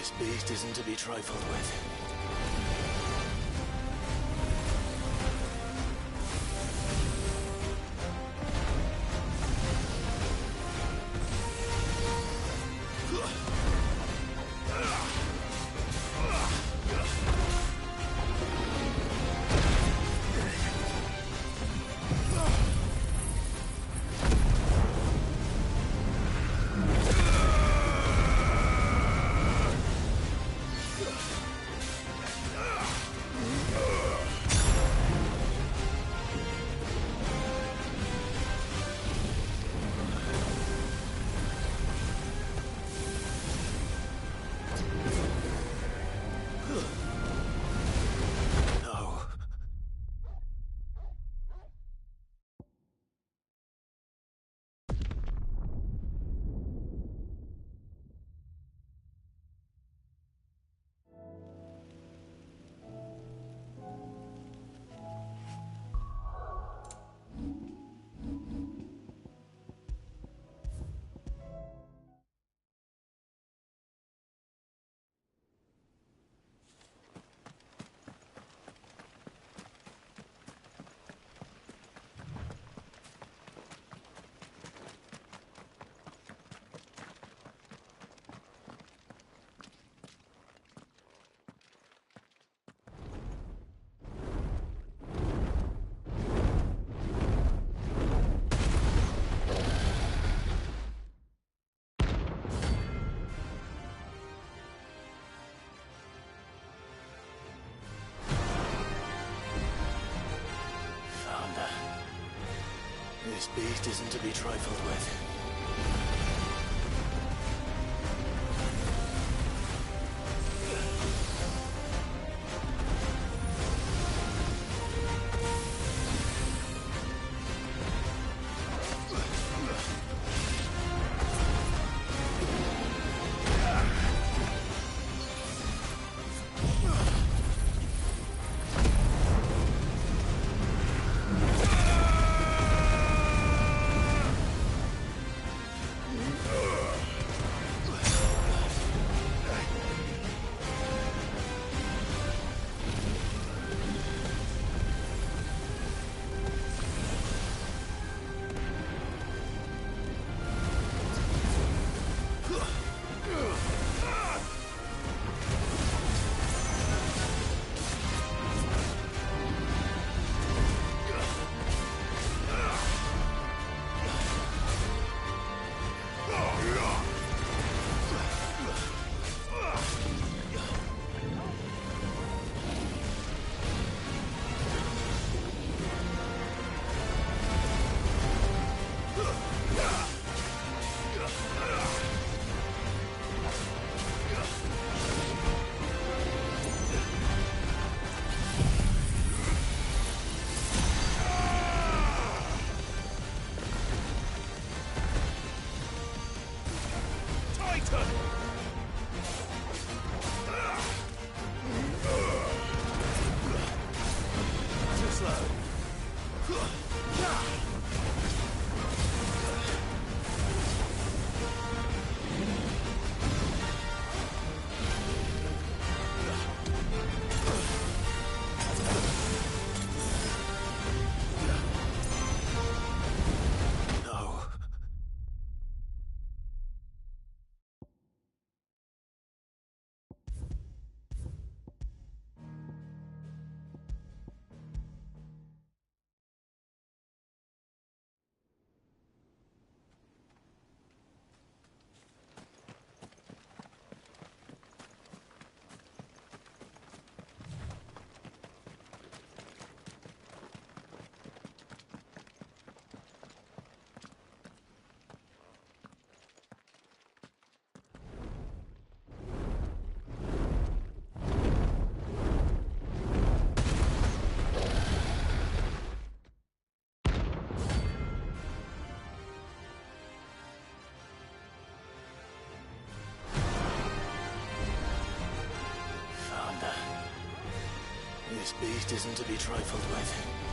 This beast isn't to be trifled with. This beast isn't to be trifled with. This beast isn't to be trifled with.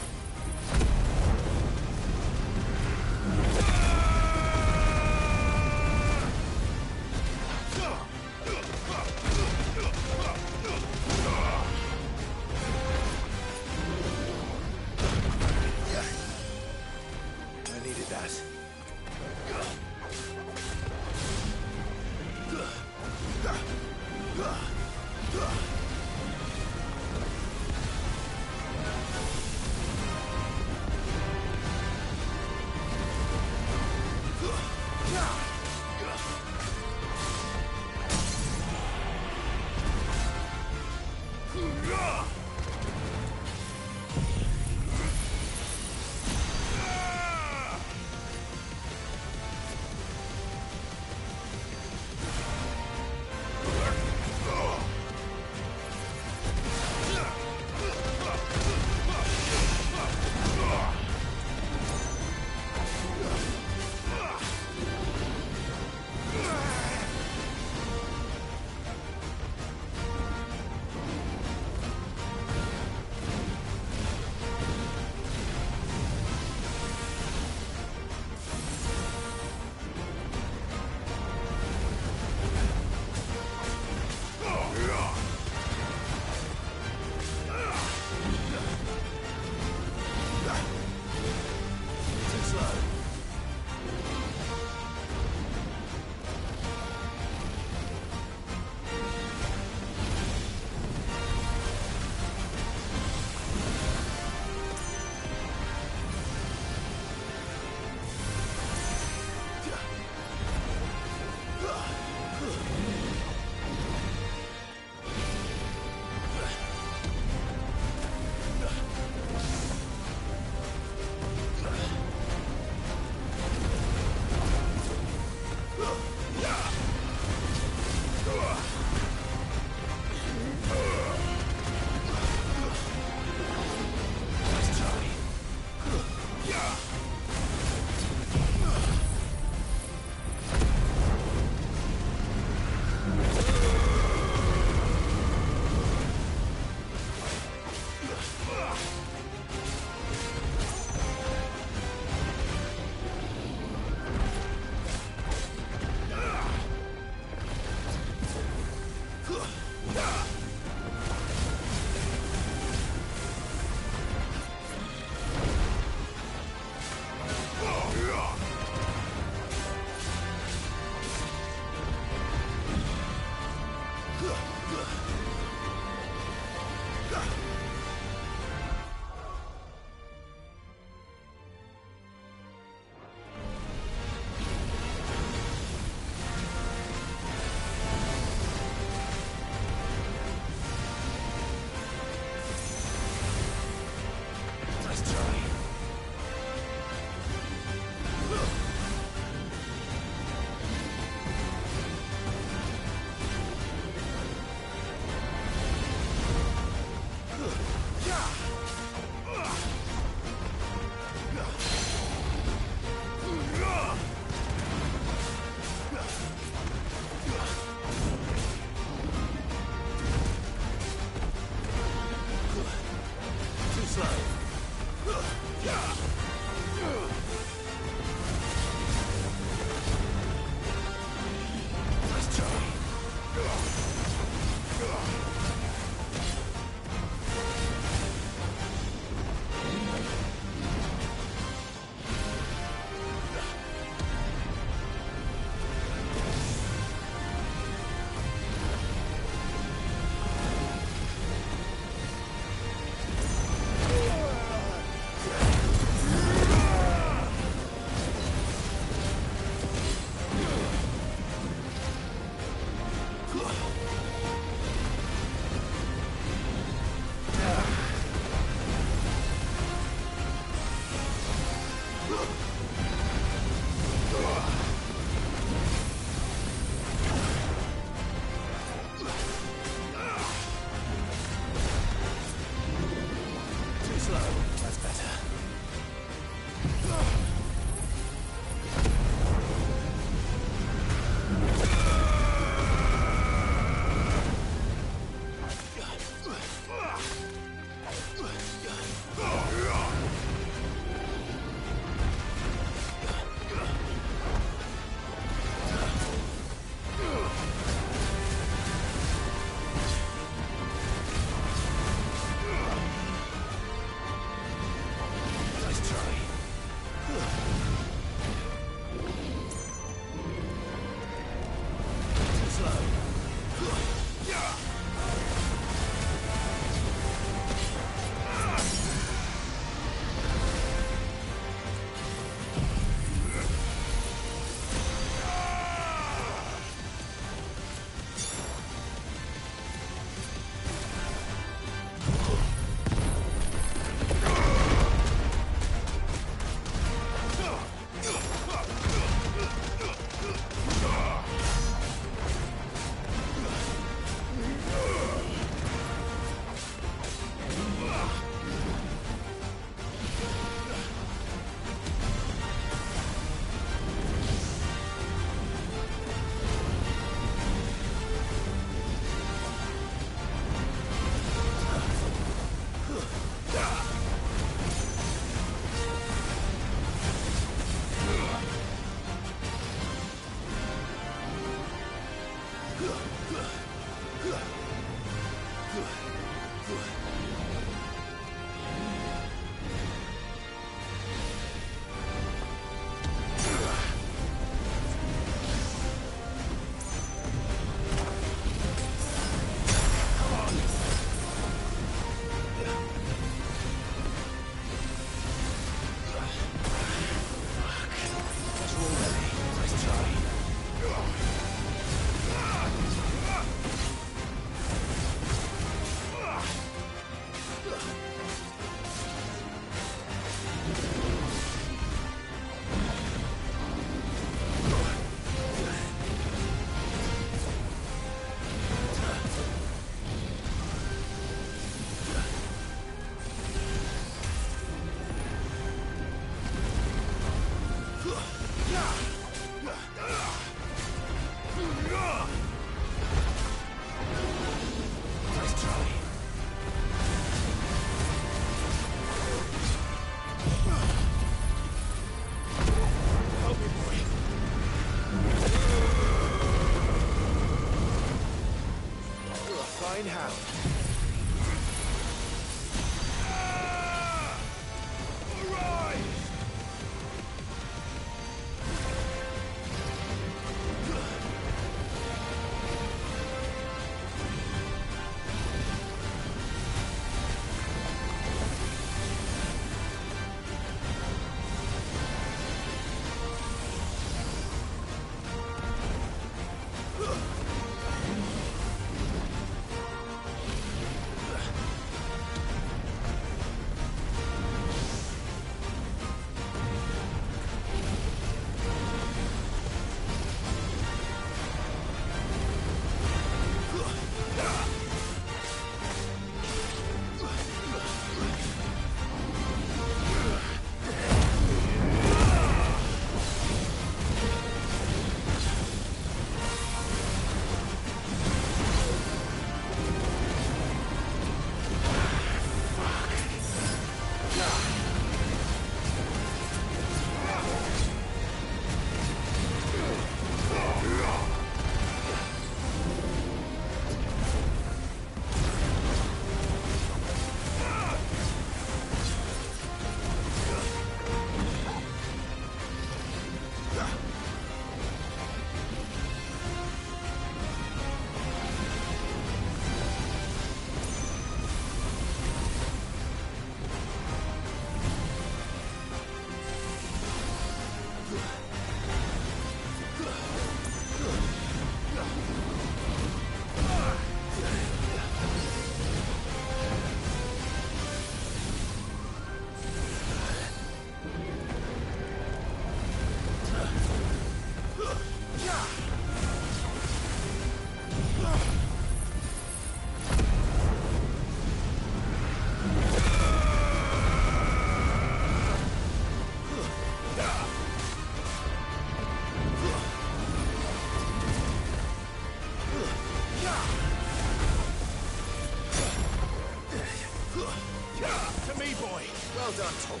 Well done, Tom.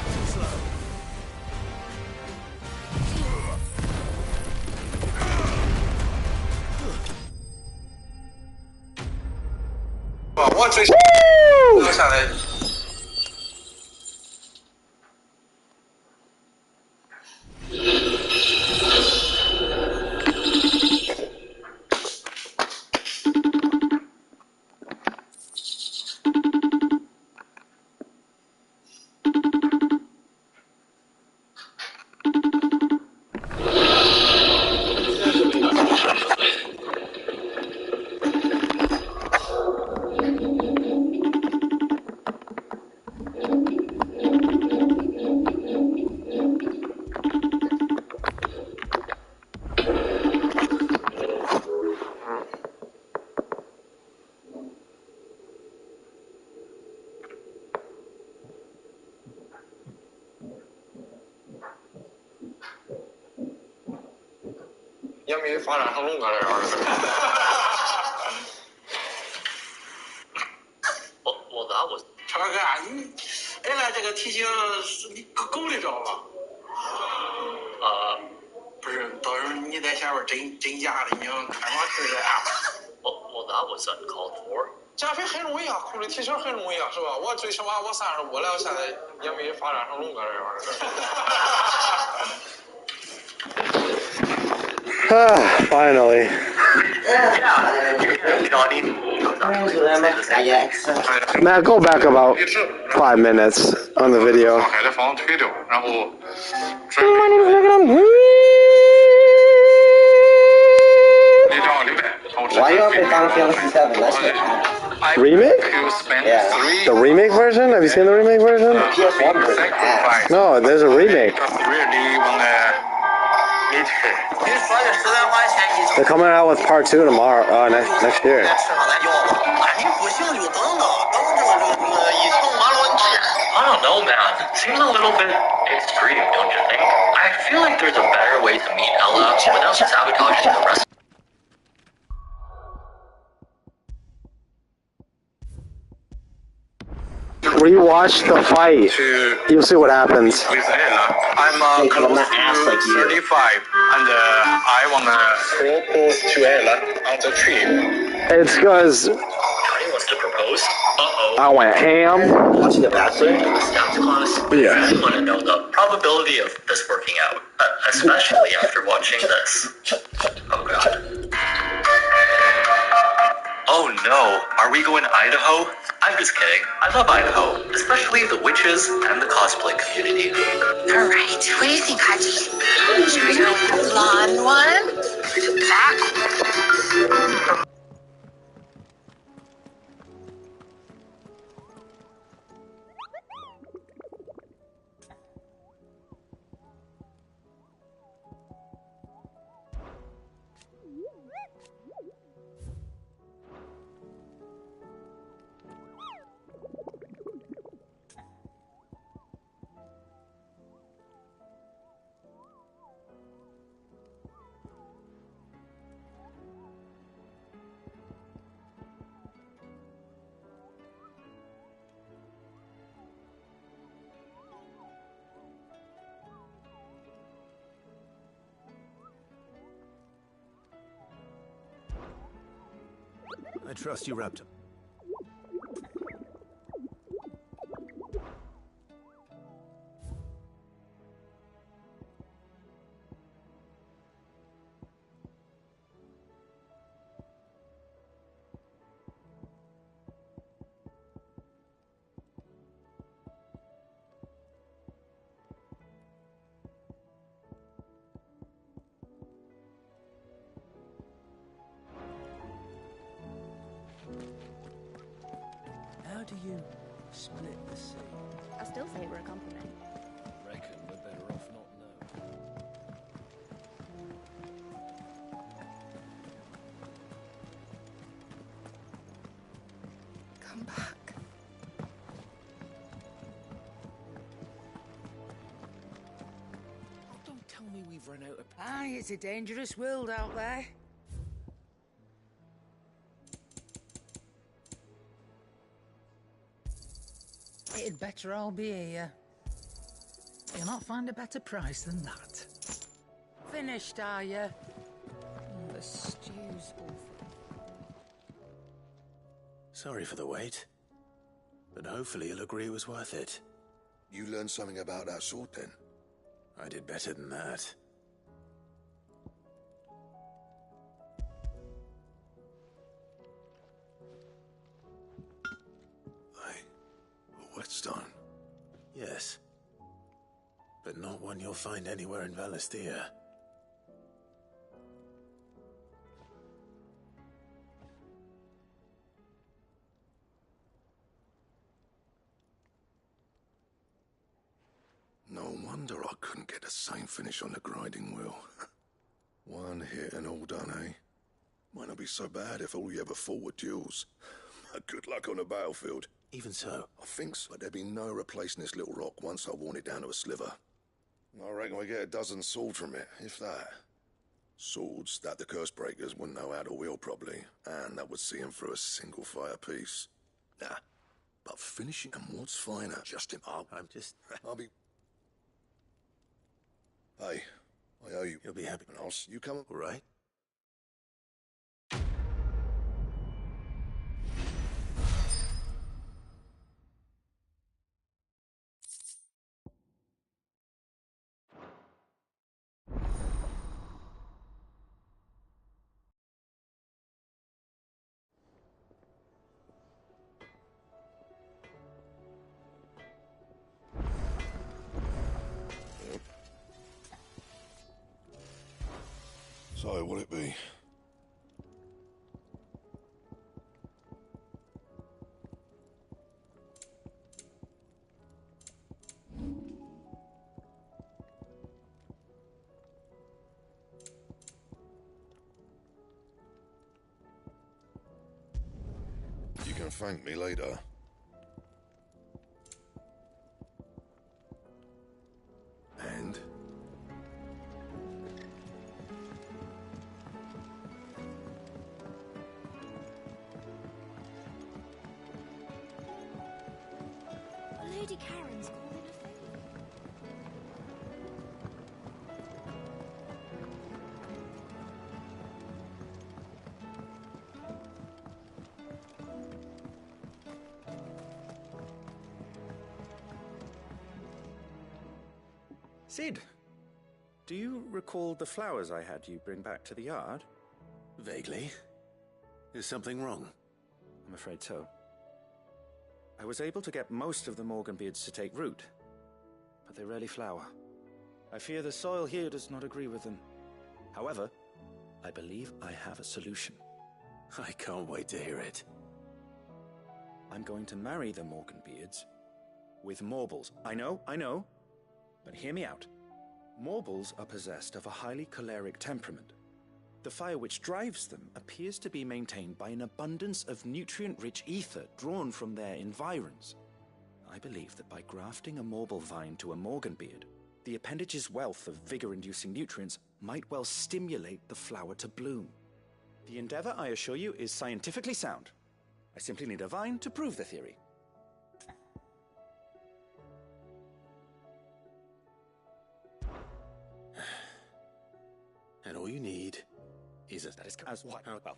Too slow. 我追下来。也没发展成龙哥这样的。我咋我超哥啊，你本来这个题型是你够得着吧？不是，到时候你在下边真假的，你要看上去的。我 That was uncalled for. 加菲很容易啊，控制体型很容易啊，是吧？我最起码我35了，现在也没发展成龙哥这玩意儿。Finally. Matt, go back about 5 minutes on the video. Why you up in Final Fantasy 7? That's it. Remake? Yeah. The remake version? Have you seen the remake version? The PS1 version. No, there's a remake. They're coming out with part 2 tomorrow, next year. I don't know, man. Seems a little bit extreme, don't you think? I feel like there's a better way to meet Ella without sabotaging the rest. Rewatch the fight. You'll see what happens. With Ella, I'm close to 35, and I wanna propose to Ella on the trip. It's because Johnny wants to propose. I went ham. Watching the Bachelor? In the stats class, Yeah. I want to know the probability of this working out, especially after watching this. Oh god. Oh no, are we going to Idaho? I'm just kidding. I love Idaho, especially the witches and the cosplay community. Alright, what do you think, Haji? Should we go with the blonde one? Or the black one? I trust you, Raptor. How do you split the sea? I still say we're a compliment. Reckon we're better off not knowing. Come back. Oh, don't tell me we've run out of... Aye, it's a dangerous world out there. It'd better all be here. You'll not find a better price than that. Finished, are you? The stew's awful. Sorry for the wait. But hopefully you'll agree it was worth it. You learned something about that sword then? I did better than that. A whetstone? Yes. But not one you'll find anywhere in Valisthea. No wonder I couldn't get the same finish on the grinding wheel. One hit and all done, eh? Might not be so bad if all you ever fought were duels. Good luck on the battlefield. Even so. I think so, but there'd be no replacing this little rock once I worn it down to a sliver. I reckon we get a dozen swords from it, if that. Swords that the curse breakers wouldn't know how to wield properly, and that would see them through a single fire piece. Nah, but finishing them, what's finer? Justin, I'm just... I'll be... Hey, I owe you. You'll be happy. And I'll see you coming. All right? So, will it be? You can thank me later. And? Lady Karen's calling a favor. Sid, do you recall the flowers I had you bring back to the yard? Vaguely. Is something wrong? I'm afraid so. I was able to get most of the Morganbeards to take root, but they rarely flower. I fear the soil here does not agree with them. However, I believe I have a solution. I can't wait to hear it. I'm going to marry the Morganbeards with Morbles. I know, but hear me out. Morbles are possessed of a highly choleric temperament. The fire which drives them appears to be maintained by an abundance of nutrient-rich ether drawn from their environs. I believe that by grafting a Morble vine to a Morganbeard, the appendage's wealth of vigor-inducing nutrients might well stimulate the flower to bloom. The endeavor, I assure you, is scientifically sound. I simply need a vine to prove the theory. And all you need is a... That is as what? Well.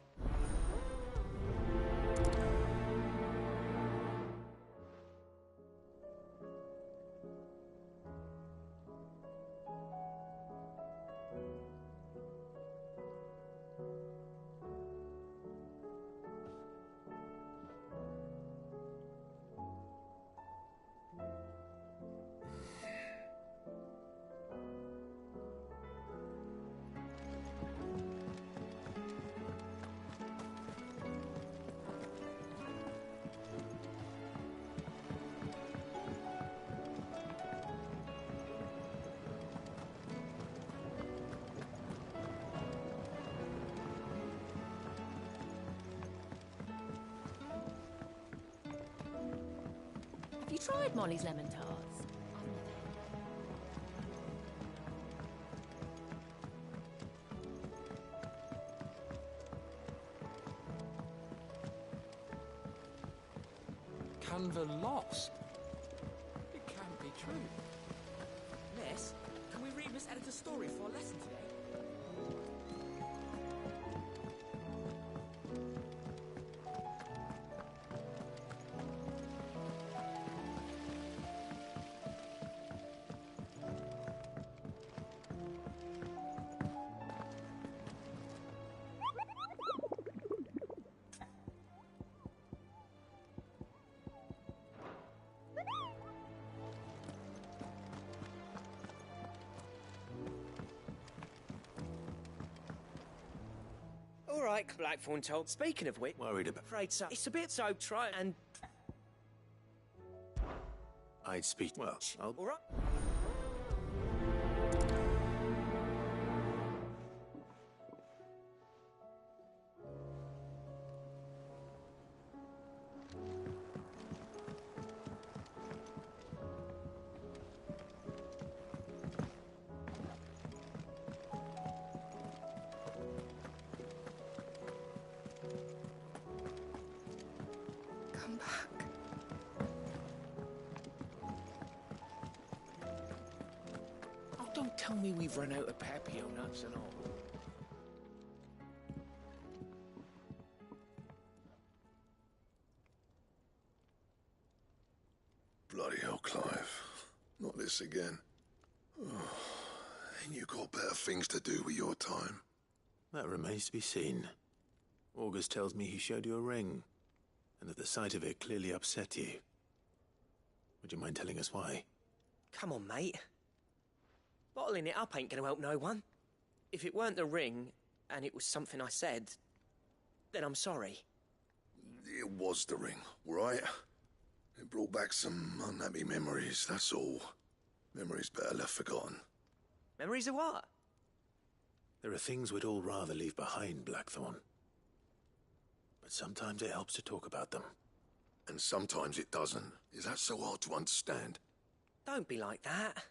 Have you tried Molly's lemon tarts? Canva lost? It can't be true. Miss, can we read Miss Editor's story for our lesson today? All right, Blackthorn told. Speaking of which, Worried about... afraid so. It's a bit so try and... I'd speak... Well, I'll... All right. Come back. Oh, don't tell me we've run out of Papio nuts and all. Bloody hell, Clive. Not this again. Oh, ain't you got better things to do with your time? That remains to be seen. August tells me he showed you a ring, and that the sight of it clearly upset you. Would you mind telling us why? Come on, mate. Bottling it up ain't gonna help no one. If it weren't the ring, and it was something I said, then I'm sorry. It was the ring, right? It brought back some unhappy memories, that's all. Memories better left forgotten. Memories of what? There are things we'd all rather leave behind, Blackthorn. But sometimes it helps to talk about them. And sometimes it doesn't. Is that so hard to understand? Don't be like that.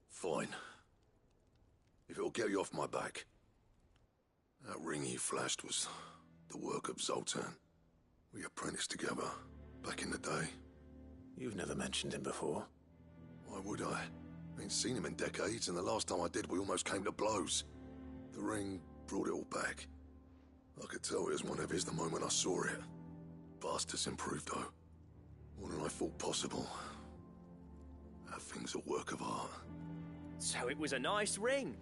Fine. If it'll get you off my back. That ring he flashed was the work of Zoltan. We apprenticed together, back in the day. You've never mentioned him before. Why would I? Ain't seen him in decades, and the last time I did, we almost came to blows. The ring brought it all back. I could tell it was one of his the moment I saw it. Bastard's improved, though. More than I thought possible. That thing's a work of art. So it was a nice ring.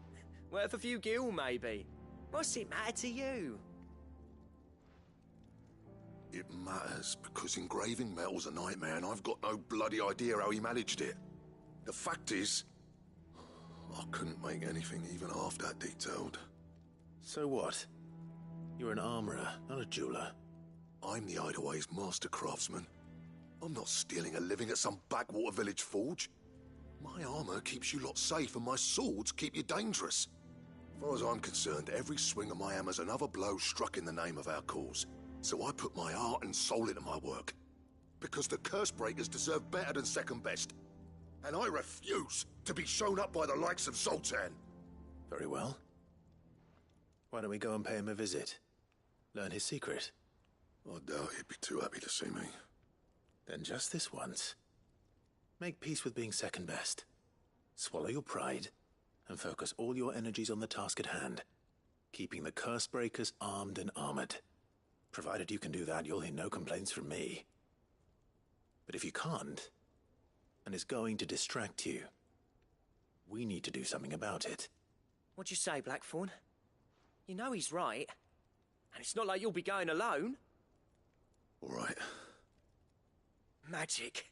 Worth a few gil, maybe. What's it matter to you? It matters because engraving metal's a nightmare, and I've got no bloody idea how he managed it. The fact is, I couldn't make anything even half that detailed. So what? You're an armorer, not a jeweler. I'm the Hideaway's master craftsman. I'm not stealing a living at some backwater village forge. My armor keeps you lot safe, and my swords keep you dangerous. As far as I'm concerned, every swing of my hammer's another blow struck in the name of our cause. So I put my heart and soul into my work. Because the Cursebreakers deserve better than second best. And I refuse to be shown up by the likes of Zoltan. Very well. Why don't we go and pay him a visit? Learn his secret. I doubt he'd be too happy to see me. Then just this once. Make peace with being second best. Swallow your pride, and focus all your energies on the task at hand. Keeping the Cursebreakers armed and armored. Provided you can do that, you'll hear no complaints from me. But if you can't, and it's going to distract you, we need to do something about it. What'd you say, Blackthorn? You know he's right. And it's not like you'll be going alone. All right. Magic.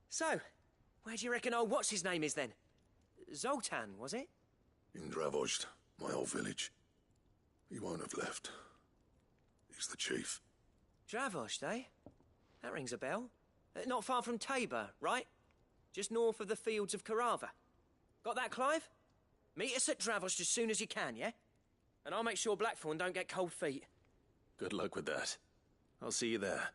So, where do you reckon old what's-his-name is then? Zoltan, was it? In Dravozd, my old village. He won't have left. He's the chief. Dravozd, eh? That rings a bell. Not far from Tabor, right? Just north of the fields of Carava. Got that, Clive? Meet us at Dravozd as soon as you can, yeah? And I'll make sure Blackthorn don't get cold feet. Good luck with that. I'll see you there.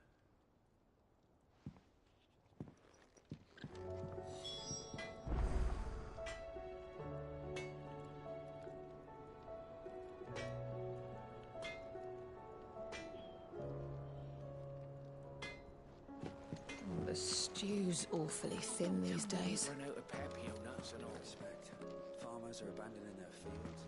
The stew's awfully thin these days. Run out of papio nuts and all. Farmers are abandoning their fields.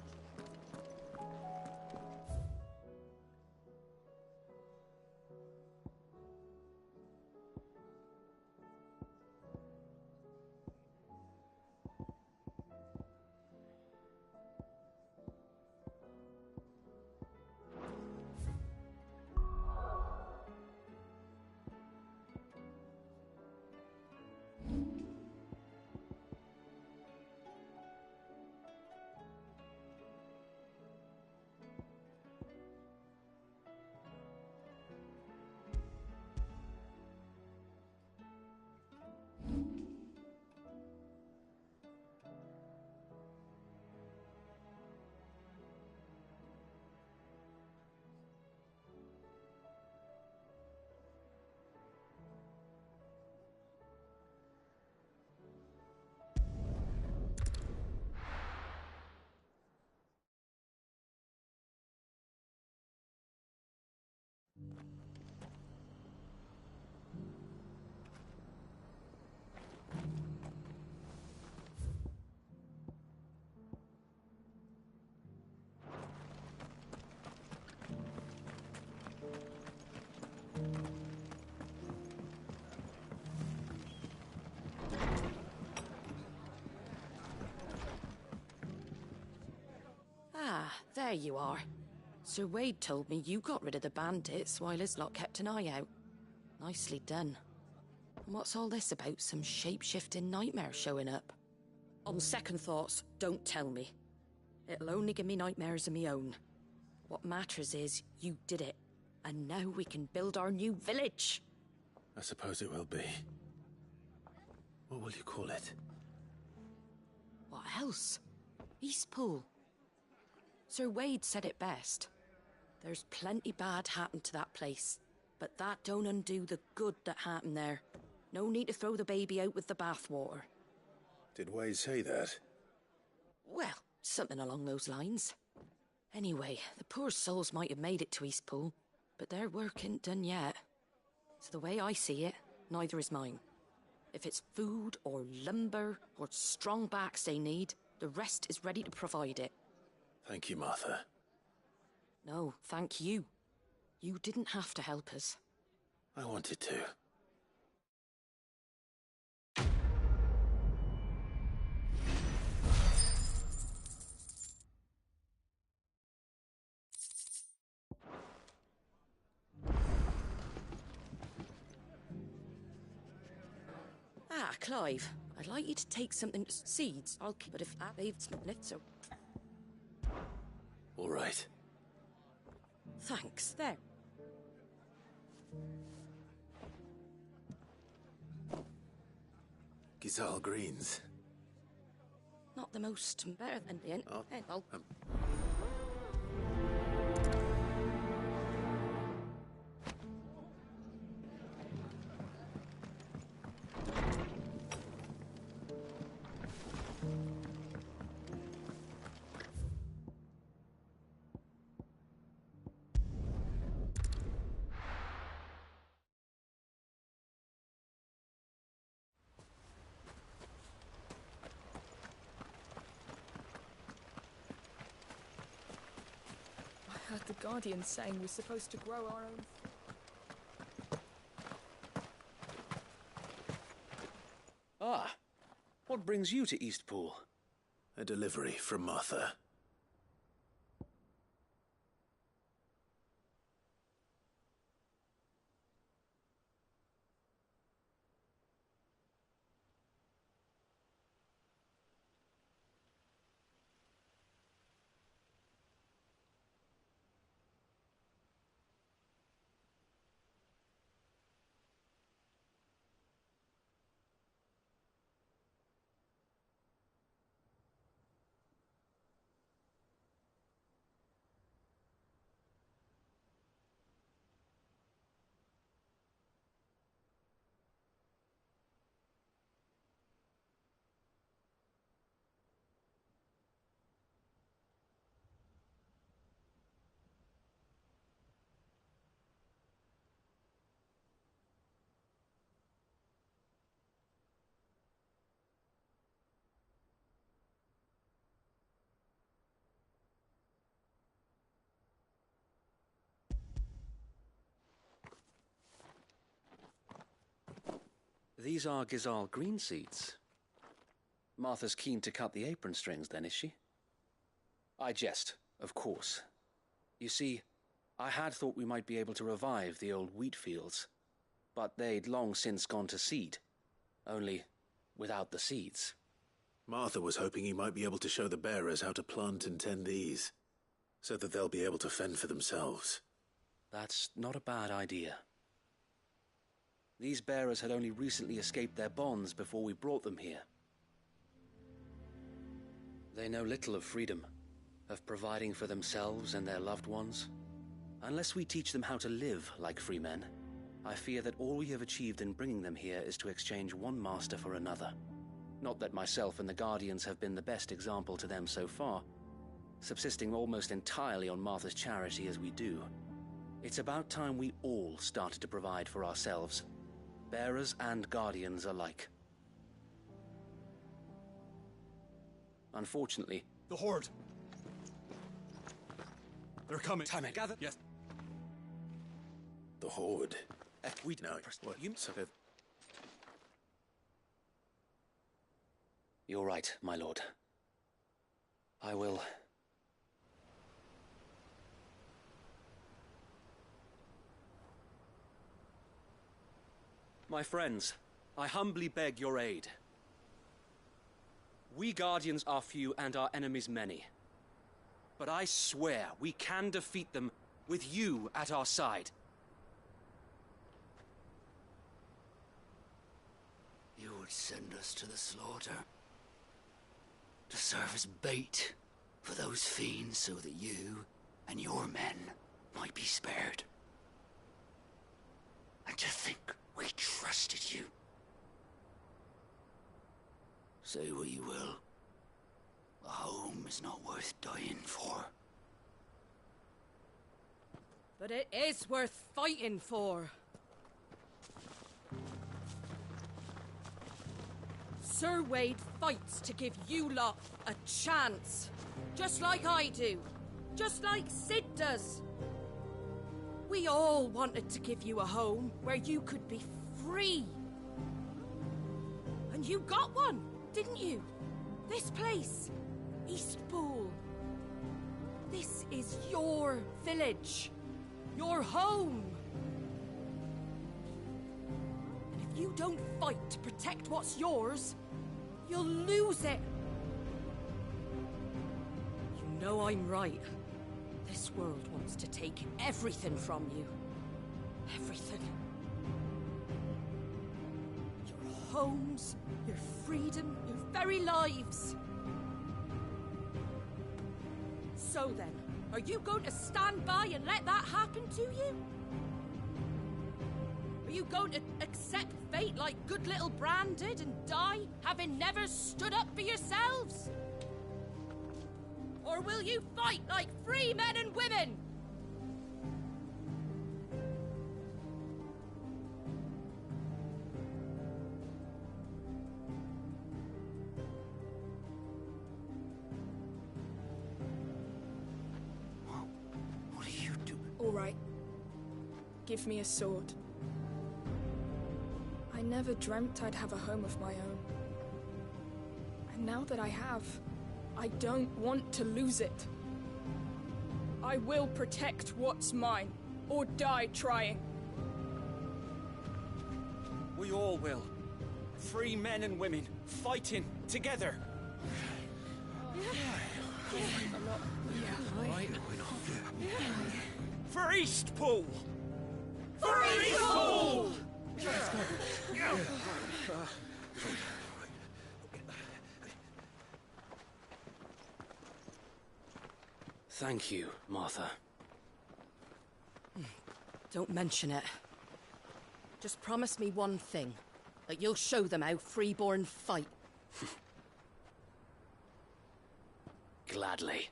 Ah, there you are. Sir Wade told me you got rid of the bandits while his lot kept an eye out. Nicely done. And what's all this about some shape-shifting nightmare showing up? On second thoughts, don't tell me. It'll only give me nightmares of me own. What matters is you did it. And now we can build our new village. I suppose it will be. What will you call it? What else? Eastpool. Sir Wade said it best. There's plenty bad happened to that place, but that don't undo the good that happened there. No need to throw the baby out with the bathwater. Did Wade say that? Well, something along those lines. Anyway, the poor souls might have made it to Eastpool, but their work ain't done yet. So the way I see it, neither is mine. If it's food or lumber or strong backs they need, the rest is ready to provide it. Thank you, Martha. No, thank you. You didn't have to help us. I wanted to. Ah, Clive, I'd like you to take something. Seeds, I'll keep it if they've smitten it, so. All right. Thanks. There. Gizal greens. Not the most better than the end. I'll. I heard the Guardian saying we're supposed to grow our own. Ah, what brings you to Eastpool? A delivery from Martha. These are Gizal green seeds. Martha's keen to cut the apron strings then, is she? I jest, of course. You see, I had thought we might be able to revive the old wheat fields, but they'd long since gone to seed, only without the seeds. Martha was hoping you might be able to show the bearers how to plant and tend these, so that they'll be able to fend for themselves. That's not a bad idea. These bearers had only recently escaped their bonds before we brought them here. They know little of freedom, of providing for themselves and their loved ones. Unless we teach them how to live like free men, I fear that all we have achieved in bringing them here is to exchange one master for another. Not that myself and the Guardians have been the best example to them so far, subsisting almost entirely on Martha's charity as we do. It's about time we all started to provide for ourselves, bearers and Guardians alike. Unfortunately... The Horde! They're coming. Time, gather. Yes. The Horde? We No, what? You're right, my lord. I will... My friends, I humbly beg your aid. We Guardians are few and our enemies many. But I swear we can defeat them with you at our side. You would send us to the slaughter. To serve as bait for those fiends so that you and your men might be spared. And to think we trusted you. Say what you will. A home is not worth dying for. But it is worth fighting for. Sir Wade fights to give you lot a chance. Just like I do. Just like Sid does. We all wanted to give you a home where you could be free. And you got one, didn't you? This place, Eastpool. This is your village. Your home. And if you don't fight to protect what's yours, you'll lose it. You know I'm right. This world wants to take everything from you. Everything. Your homes, your freedom, your very lives. So then, are you going to stand by and let that happen to you? Are you going to accept fate like good little Bran did and die, having never stood up for yourselves? Or will you fight like free men and women? What are you doing? All right. Give me a sword. I never dreamt I'd have a home of my own. And now that I have, I don't want to lose it. I will protect what's mine, or die trying. We all will. Free men and women, fighting together. For Eastpool! For Eastpool! Thank you, Martha. Don't mention it. Just promise me one thing. That you'll show them how freeborn fight. Gladly.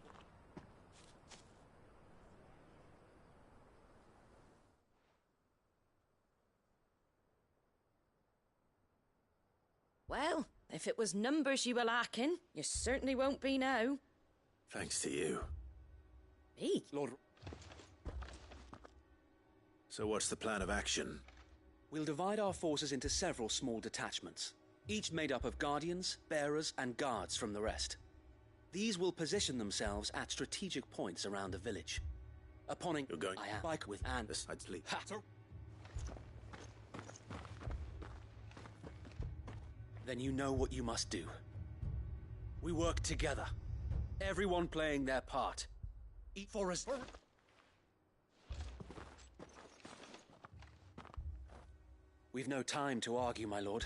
Well, if it was numbers you were lacking, you certainly won't be now. Thanks to you. Me? Lord... So what's the plan of action? We'll divide our forces into several small detachments, each made up of guardians, bearers, and guards from the rest. These will position themselves at strategic points around the village. Upon You're going I am bike with and I'd sleep. Then you know what you must do. We work together. Everyone playing their part. Eat for us. We've no time to argue, my lord.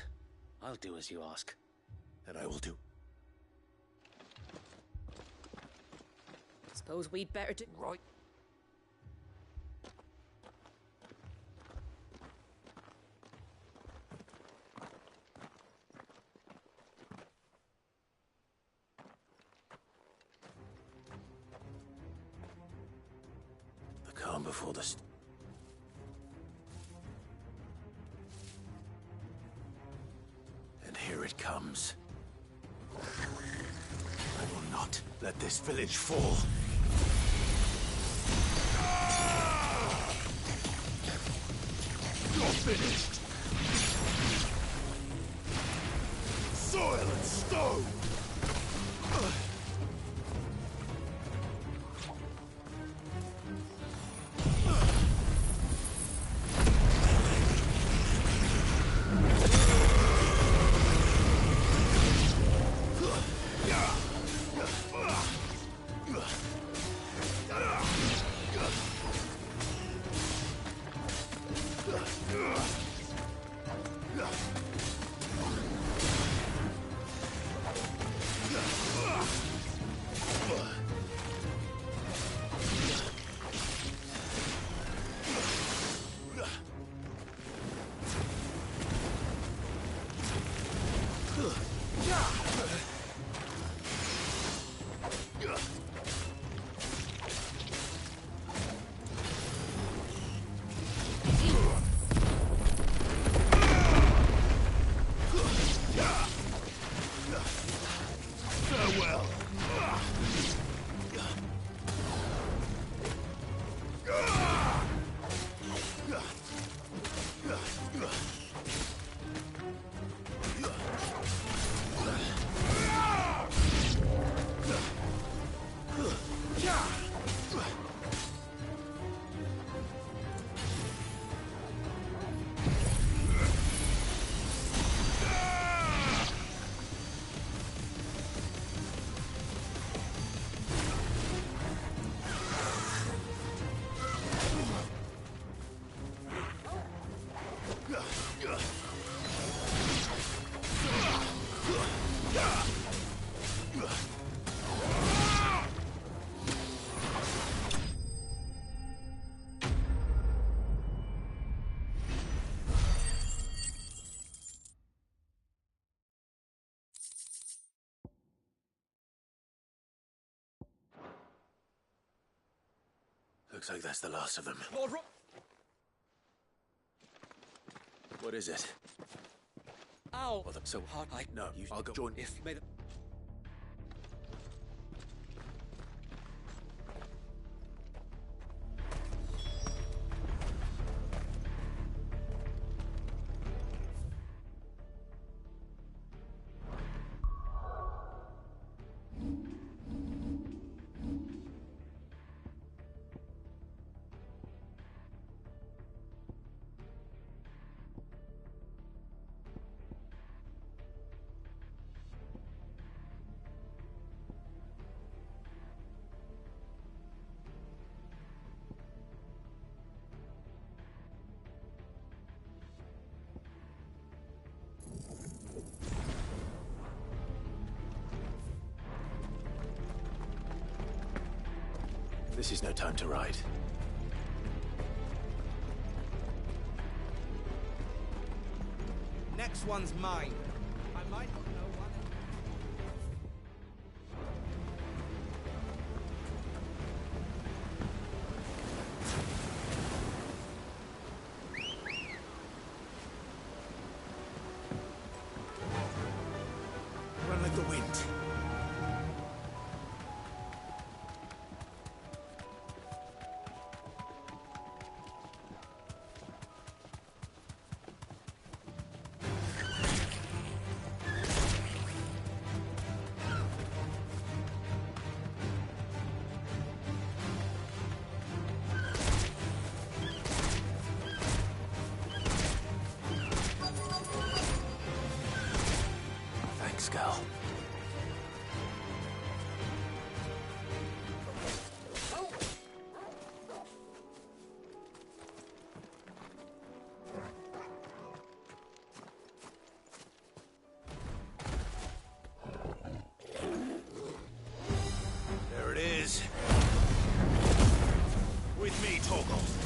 I'll do as you ask. And I will do. Suppose we'd better do... Right. The calm before the And here it comes. I will not let this village fall. You're finished. Soil and stone. Looks like that's the last of them. Lord What is it? Ow! Well, so hard. No, I'll go join. If made This is no time to ride. next one's mine. I might not know one. Run like the wind. Thanks, girl. There it is. With me, Torgal.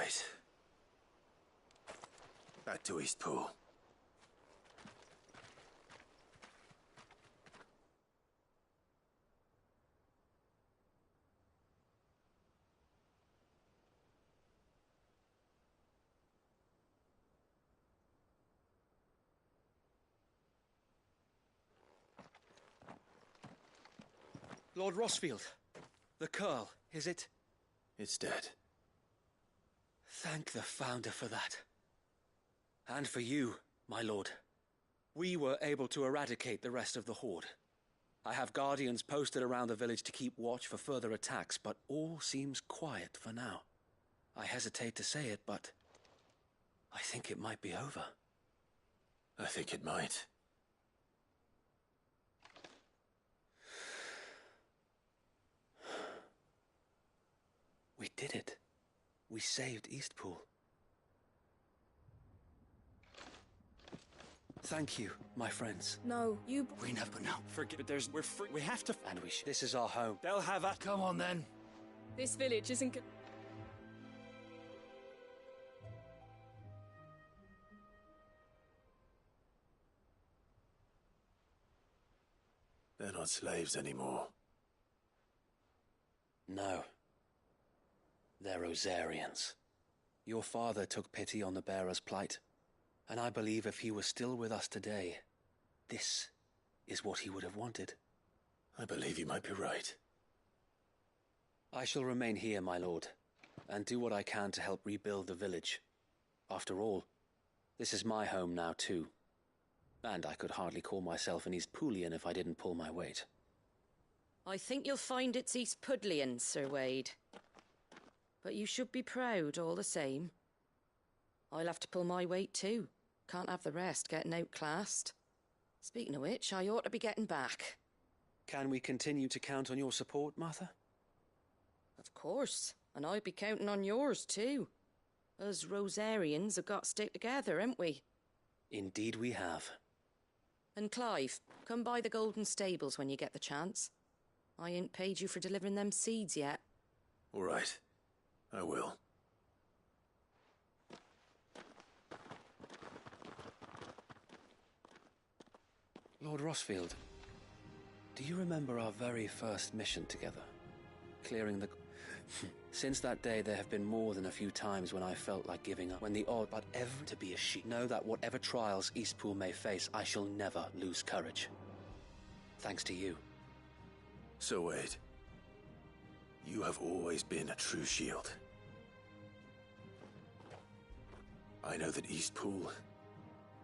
Right. Back to Eastpool. Lord Rossfield, the Curl, is it? It's dead. Thank the Founder for that. And for you, my lord. We were able to eradicate the rest of the Horde. I have guardians posted around the village to keep watch for further attacks, but all seems quiet for now. I hesitate to say it, but I think it might be over. I think it might. We did it. We saved Eastpool. Thank you, my friends. No, you... We never know. Forget it. We're free. We have to... And we should. This is our home. They'll have us. Come on, then. This village isn't They're not slaves anymore. No. They're Rosarians. Your father took pity on the bearer's plight, and I believe if he was still with us today, this is what he would have wanted. I believe you might be right. I shall remain here, my lord, and do what I can to help rebuild the village. After all, this is my home now too, and I could hardly call myself an Eastpoolian if I didn't pull my weight. I think you'll find it's Eastpudlian, Sir Wade. But you should be proud all the same. I'll have to pull my weight too. Can't have the rest getting outclassed. Speaking of which, I ought to be getting back. Can we continue to count on your support, Martha? Of course, and I'll be counting on yours too. Us Rosarians have got to stick together, haven't we? Indeed we have. And Clive, come by the Golden Stables when you get the chance. I ain't paid you for delivering them seeds yet. All right. I will. Lord Rossfield, do you remember our very first mission together? Clearing the... Since that day, there have been more than a few times when I felt like giving up. When the odd, but ever to be a sheep. Know that whatever trials Eastpool may face, I shall never lose courage. Thanks to you. So Wade, you have always been a true shield. I know that Eastpool,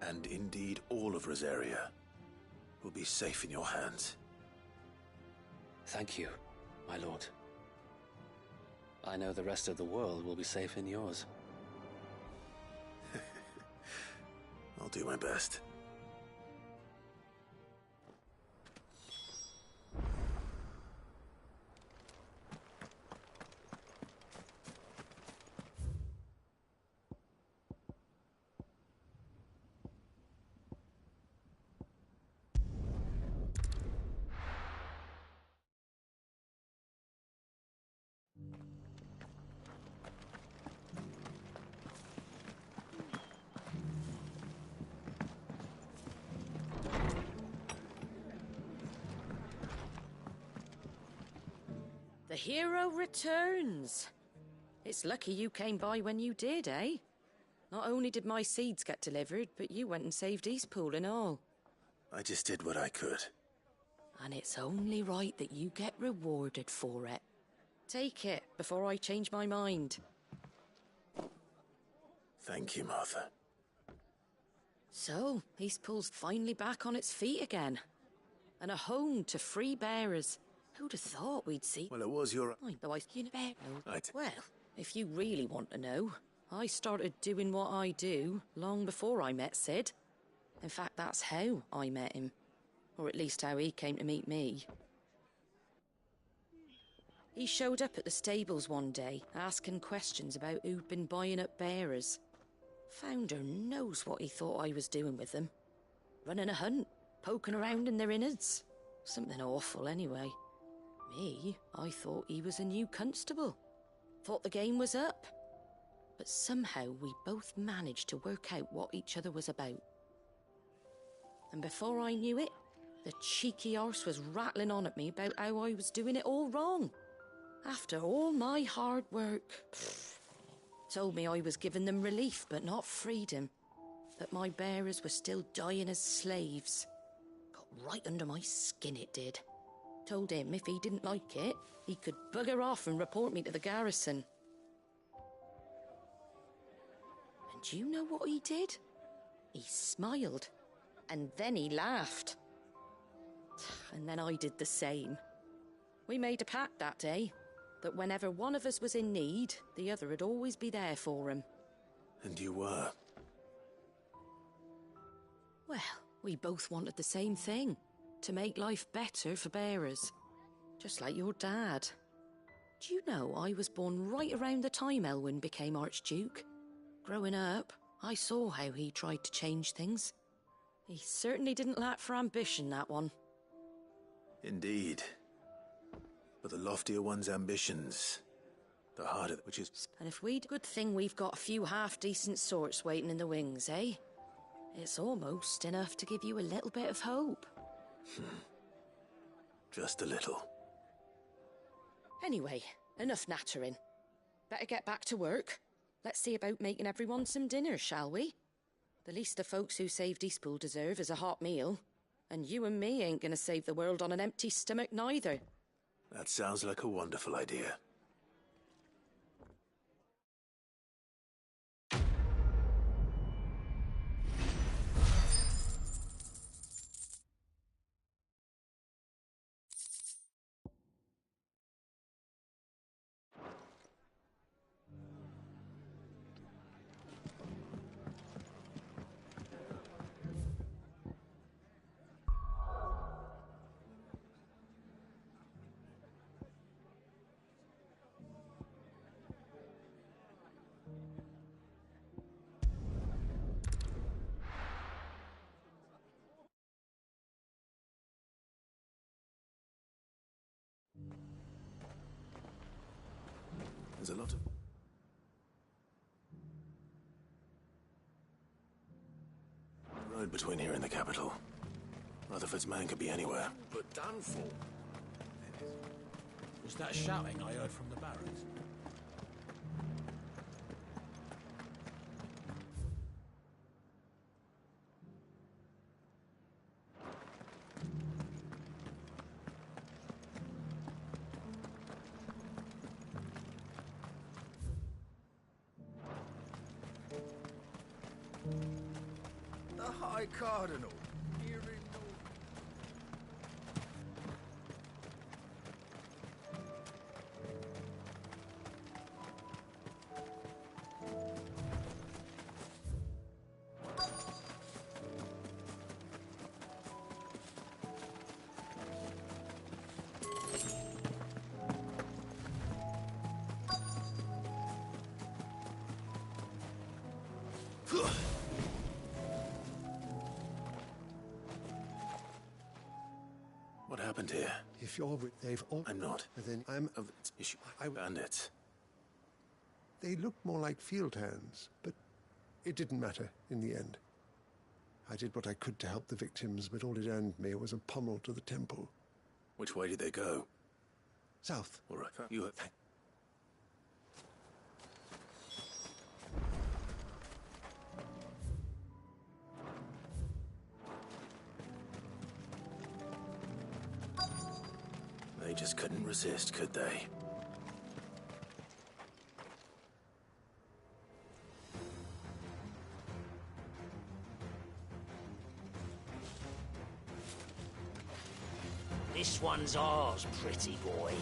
and indeed all of Rosaria, will be safe in your hands. Thank you, my lord. I know the rest of the world will be safe in yours. I'll do my best. The hero returns. It's lucky you came by when you did, eh? Not only did my seeds get delivered, but you went and saved Eastpool and all. I just did what I could. And it's only right that you get rewarded for it. Take it before I change my mind. Thank you, Martha. So, Eastpool's finally back on its feet again. And a home to free bearers. Who'd have thought we'd see... Well, it was your... Though I... Right. Well, if you really want to know, I started doing what I do long before I met Sid. In fact, that's how I met him. Or at least how he came to meet me. He showed up at the stables one day, asking questions about who'd been buying up bearers. Founder knows what he thought I was doing with them. Running a hunt, poking around in their innards. Something awful, anyway. Me, I thought he was a new constable. Thought the game was up. but somehow we both managed to work out what each other was about. And before I knew it, the cheeky arse was rattling on at me about how I was doing it all wrong. After all my hard work. Told me I was giving them relief, but not freedom. That my bearers were still dying as slaves. Got right under my skin, it did. Told him if he didn't like it, he could bugger off and report me to the garrison. And do you know what he did? He smiled, and then he laughed. And then I did the same. We made a pact that day, that whenever one of us was in need, the other would always be there for him. And you were? Well, we both wanted the same thing. To make life better for bearers. Just like your dad. Do you know I was born right around the time Elwyn became Archduke? Growing up, I saw how he tried to change things. He certainly didn't lack for ambition, that one. Indeed. But the loftier one's ambitions, the harder, which is... And if we'd... Good thing we've got a few half-decent sorts waiting in the wings, eh? It's almost enough to give you a little bit of hope. Just a little. Anyway, enough nattering. Better get back to work. Let's see about making everyone some dinner, shall we? The least the folks who saved Eastpool deserve is a hot meal. And you and me ain't gonna save the world on an empty stomach neither. That sounds like a wonderful idea. There's a lot of... road between here and the capital. Rutherford's man could be anywhere. But done for. Was that shouting I heard from the barracks? The High Cardinal. Here in What happened here? If you're with... They've all... I'm not. Then I'm... Of its issue. Bandits. They look more like field hands, but it didn't matter in the end. I did what I could to help the victims, but all it earned me was a pommel to the temple. Which way did they go? South. All right. You... They just couldn't resist, could they? This one's ours, pretty boy.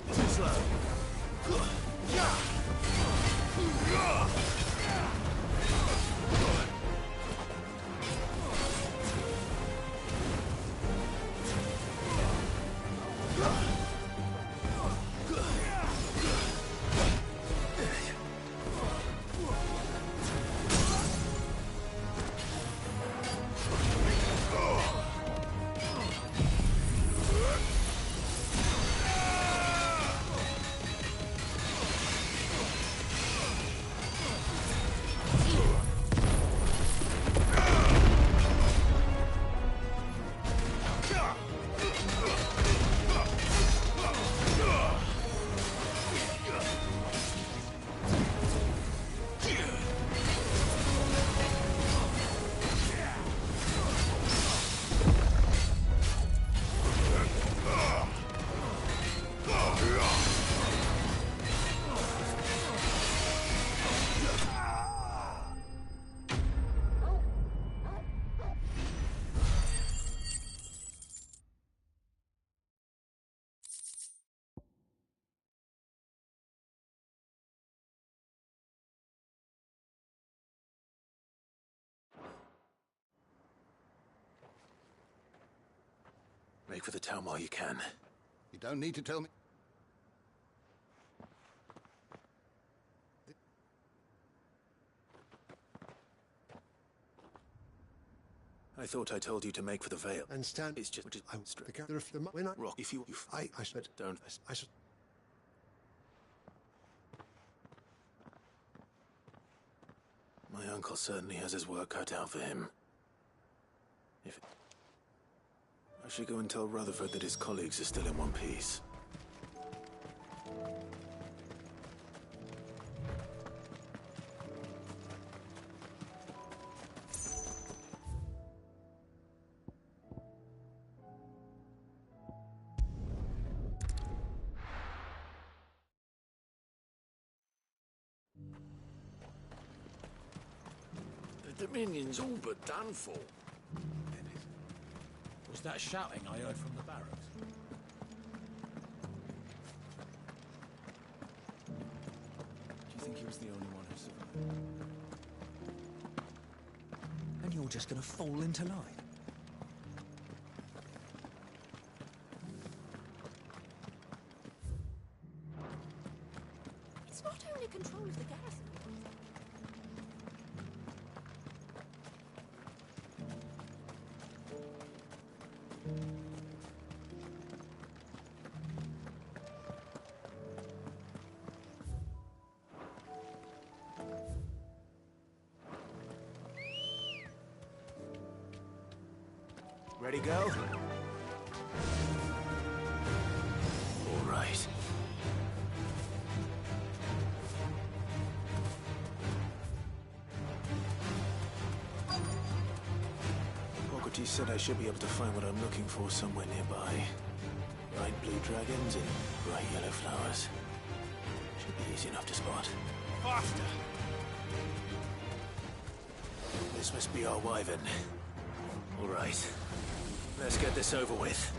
Too slow. Make for the town while you can. You don't need to tell me. I thought I told you to make for the Vale. And stand. It's just... Which is... When I... Rock, if you... I should... Don't... I should... My uncle certainly has his work cut out for him. If... I should go and tell Rutherford that his colleagues are still in one piece. The Dominion's all but done for. Was that shouting I heard from the barracks? Do you think he was the only one who survived? And you're just gonna fall into line? It's not only control of the garrison. Ready, go? All right. Pockety said I should be able to find what I'm looking for somewhere nearby. Bright blue dragons and bright yellow flowers. Should be easy enough to spot. Faster! This must be our wyvern. All right. Let's get this over with.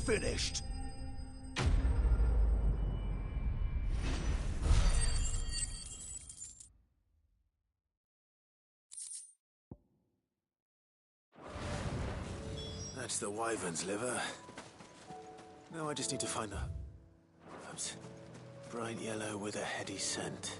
Finished. That's the wyvern's liver. Now I just need to find the... Oops. Bright yellow with a heady scent.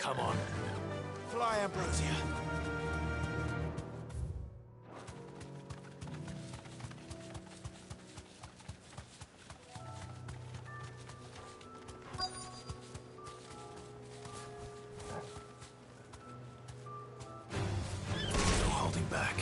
Come on. Fly, Ambrosia. No holding back.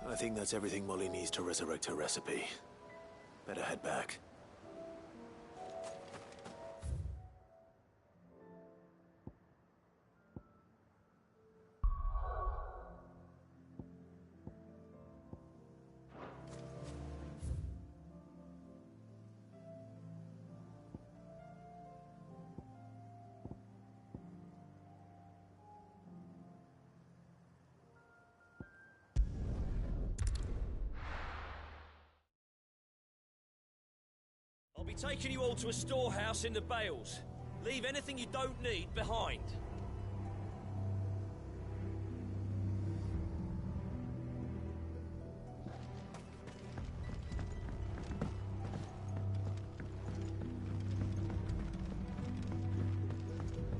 I think that's everything Molly needs to resurrect her recipe. Better head back. I'll be taking you all to a storehouse in the Bales. Leave anything you don't need behind.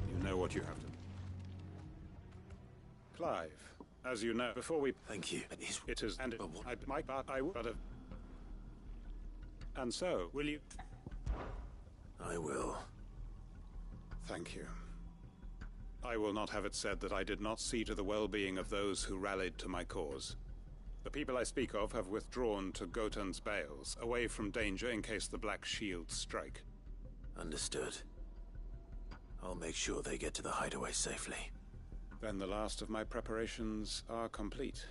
You know what you have to... Clive, as you know, before we... Thank you. It is... And I would have... And so, will you... I will. Thank you. I will not have it said that I did not see to the well-being of those who rallied to my cause. The people I speak of have withdrawn to Gotan's Bales, away from danger in case the Black Shields strike. Understood. I'll make sure they get to the hideaway safely. Then the last of my preparations are complete.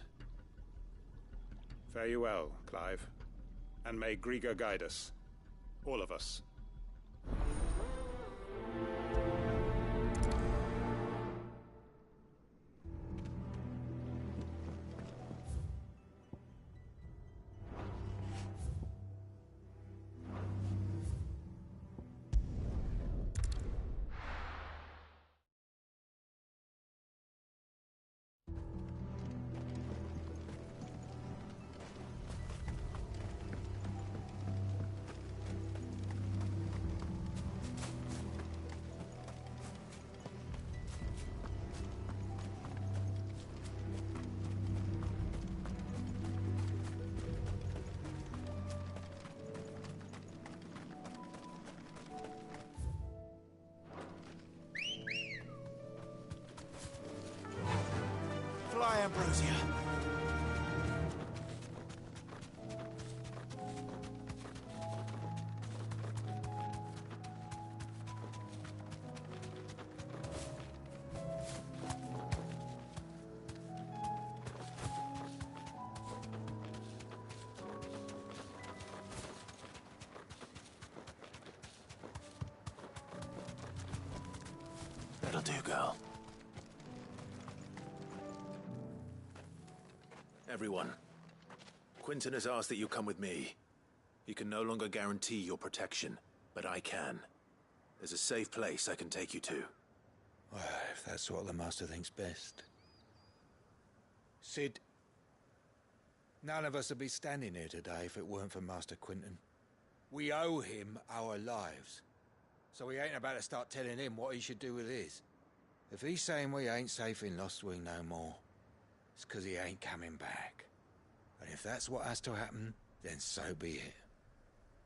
Fare you well, Clive. And may Griga guide us. All of us. Fly, Ambrosia. That'll do, girl. Everyone, Quinton has asked that you come with me. He can no longer guarantee your protection, but I can. There's a safe place I can take you to. Well, if that's what the Master thinks best. Sid, none of us would be standing here today if it weren't for Master Quinton. We owe him our lives. So we ain't about to start telling him what he should do with his. If he's saying we ain't safe in Lost Wing no more, it's 'cause he ain't coming back. And if that's what has to happen, then so be it.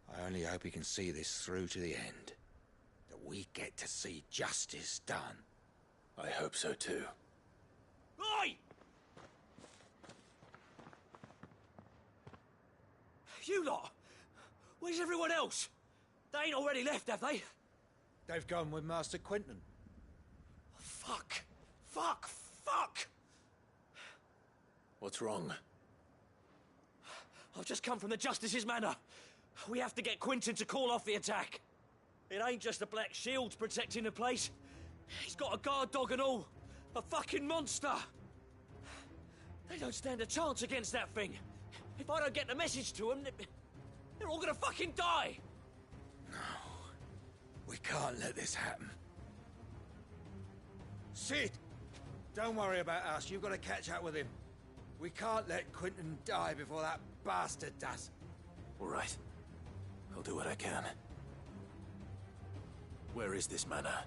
I only hope he can see this through to the end. That we get to see justice done. I hope so too. Oi! You lot! Where's everyone else? They ain't already left, have they? They've gone with Master Quinton. Fuck! Fuck! Fuck! What's wrong? I've just come from the Justice's manor. We have to get Quinton to call off the attack. It ain't just the Black Shields protecting the place. He's got a guard dog and all. A fucking monster. They don't stand a chance against that thing. If I don't get the message to them, they're all gonna fucking die! We can't let this happen. Sid! Don't worry about us. You've got to catch up with him. We can't let Quentin die before that bastard does. All right. I'll do what I can. Where is this manor?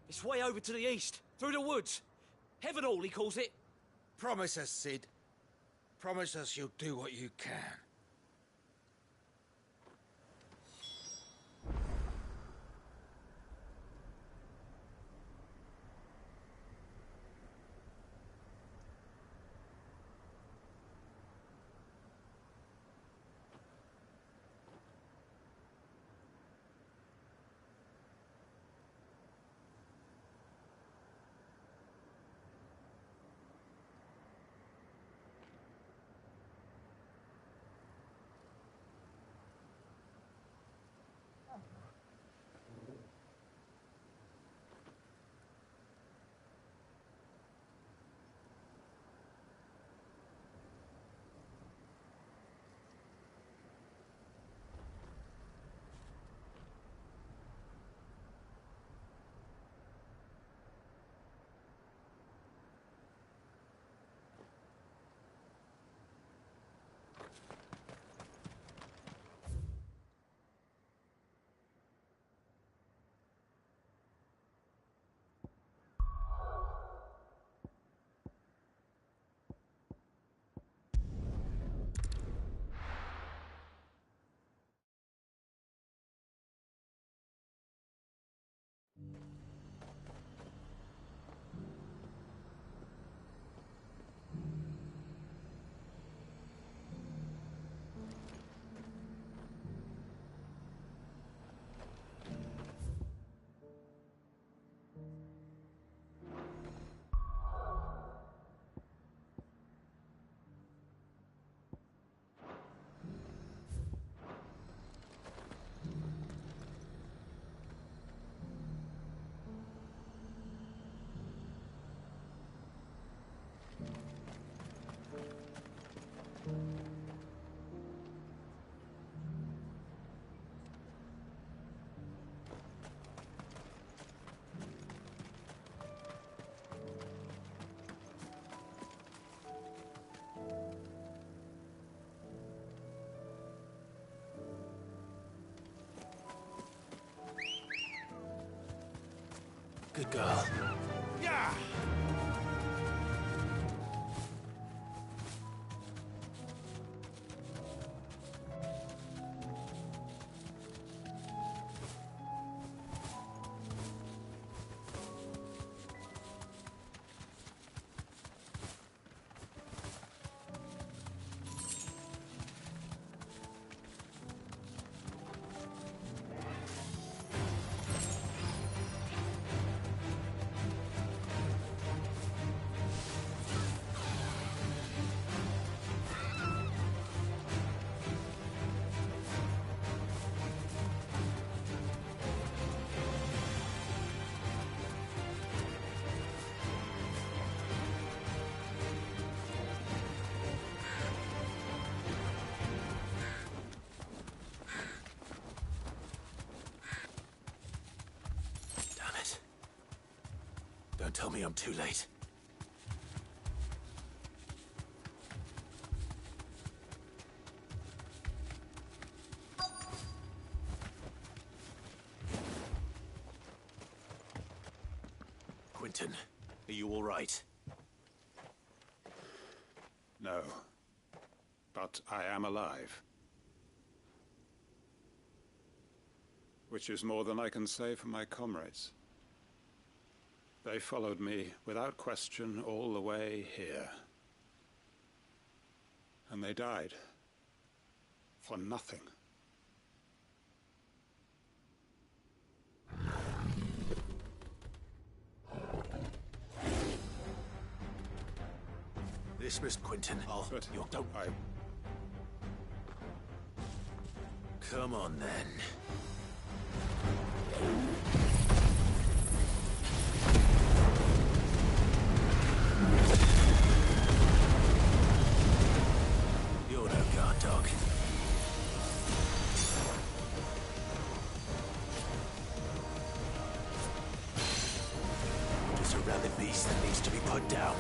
It's way over to the east, through the woods. Heaven Hall, he calls it. Promise us, Sid. Promise us you'll do what you can. Good girl. Yeah! Don't tell me I'm too late. Quentin, are you all right? No. But I am alive. Which is more than I can say for my comrades. They followed me without question all the way here. And they died. For nothing. Dismissed, Quentin. But you don't. Come on, then. not a rabid beast that needs to be put down.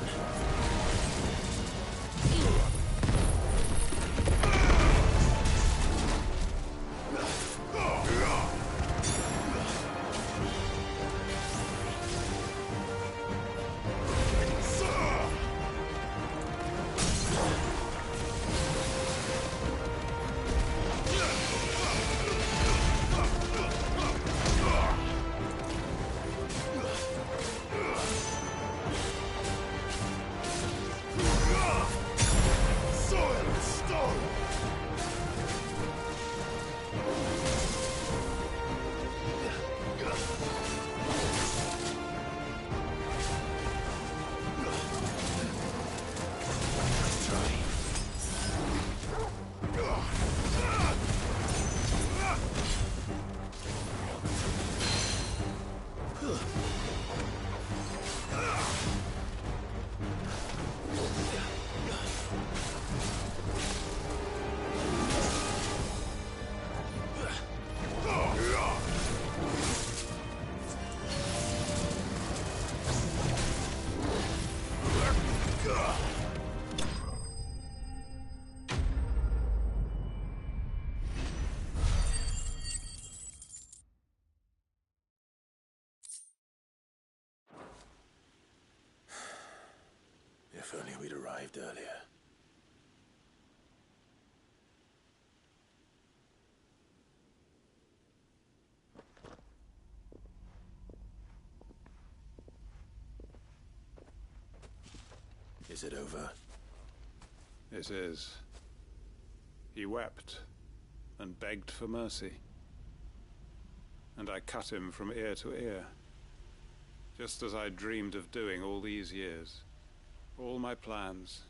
If only we'd arrived earlier. Is it over? It is. He wept and begged for mercy. And I cut him from ear to ear, just as I dreamed of doing all these years. All my plans,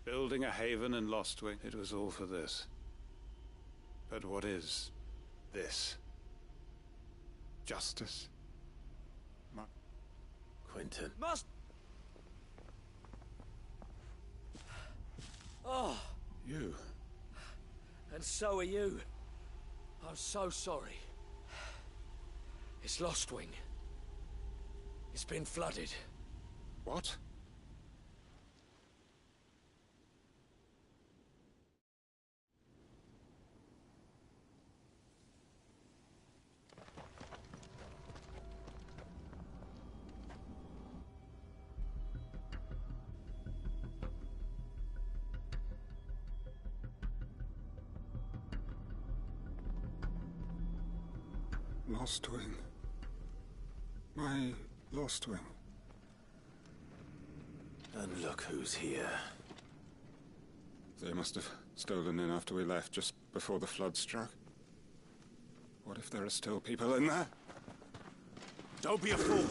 building a haven in Lostwing, it was all for this. But what is this? Justice? Quentin. Oh. You. And so are you. I'm so sorry. It's Lostwing. It's been flooded. What? Lostwing. My Lostwing. And look who's here. They must have stolen in after we left, just before the flood struck. What if there are still people in there? Don't be a fool!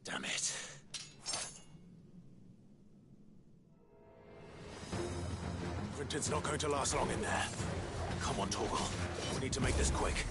Damn it. Quentin's not going to last long in there. Come on, Torgal. We need to make this quick.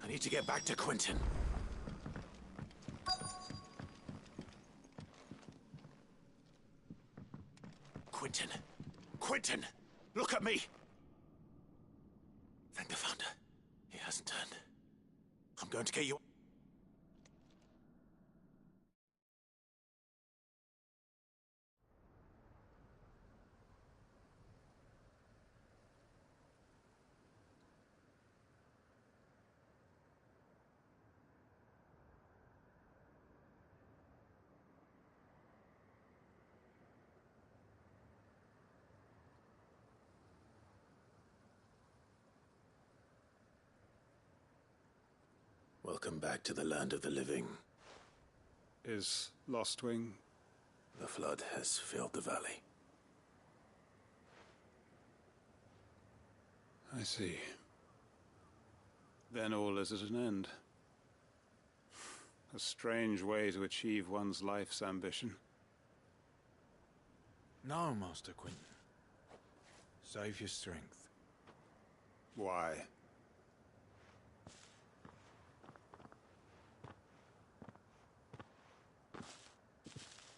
I need to get back to Quentin. Quentin! Quentin! Look at me! Thank the Founder. He hasn't turned. I'm going to get you... Welcome back to the land of the living. Is Lostwing? The flood has filled the valley. I see. Then all is at an end. A strange way to achieve one's life's ambition. No, Master Quentin. Save your strength. Why?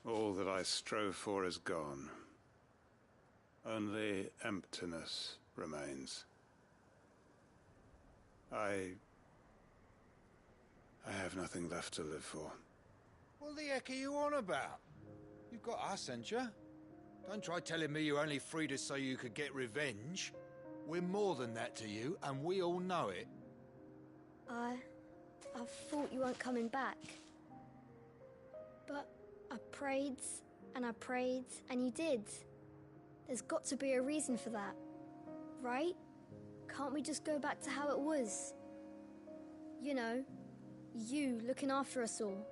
All that I strove for is gone. Only emptiness remains. I have nothing left to live for. What the heck are you on about? You've got us, ain't you? Don't try telling me you only freed us so you could get revenge. We're more than that to you, and we all know it. I thought you weren't coming back. But I prayed, and you did. There's got to be a reason for that, right? Can't we just go back to how it was? You know, you looking after us all.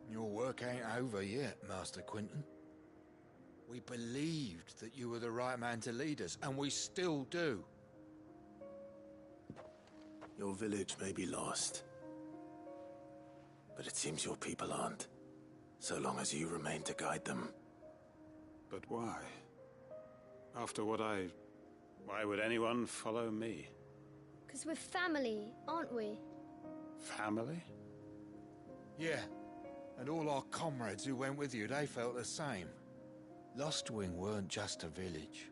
Your work ain't over yet, Master Quentin. We believed that you were the right man to lead us, and we still do. Your village may be lost, but it seems your people aren't, so long as you remain to guide them. But why? After what why would anyone follow me? 'Cause we're family, aren't we? Family? Yeah, and all our comrades who went with you, they felt the same. Lostwing weren't just a village.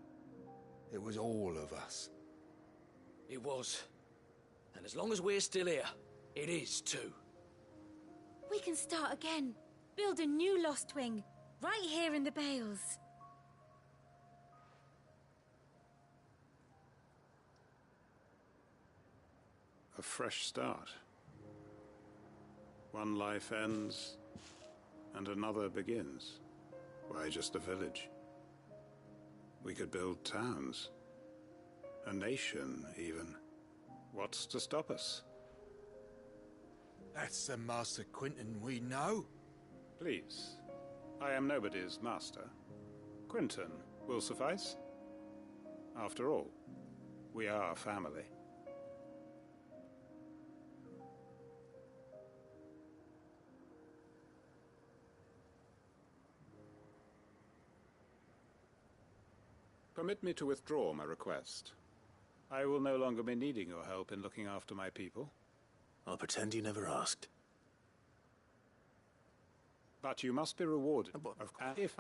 It was all of us. It was. And as long as we're still here, it is too. We can start again. Build a new Lostwing, right here in the Bales. A fresh start. One life ends, and another begins. Why just a village? We could build towns. A nation, even. What's to stop us? That's the Master Quentin we know. Please. I am nobody's master. Quentin will suffice. After all, we are family. Permit me to withdraw my request. I will no longer be needing your help in looking after my people. I'll pretend you never asked. But you must be rewarded. If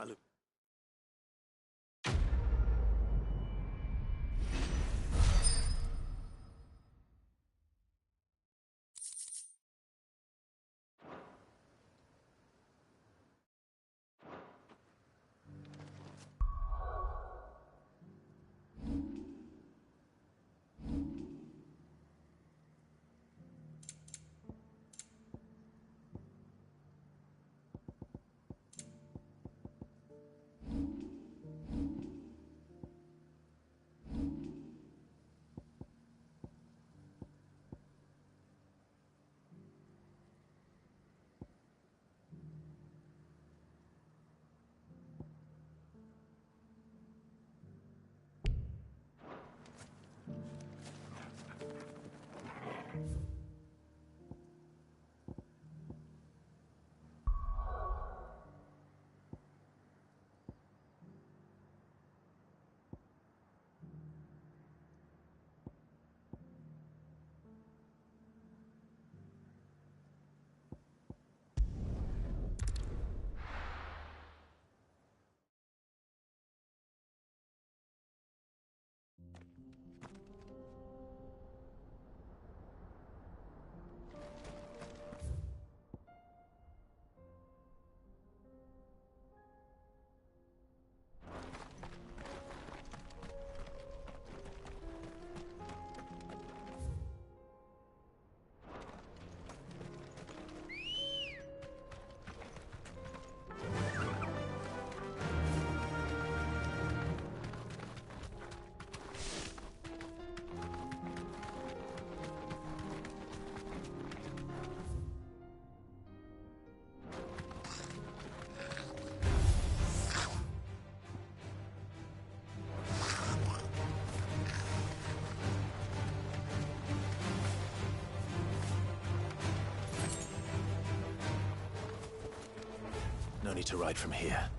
journey to ride from here.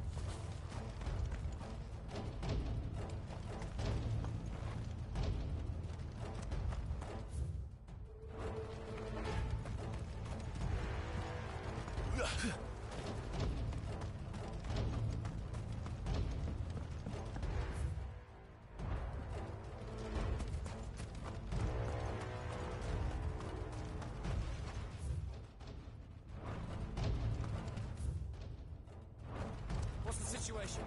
What's the situation?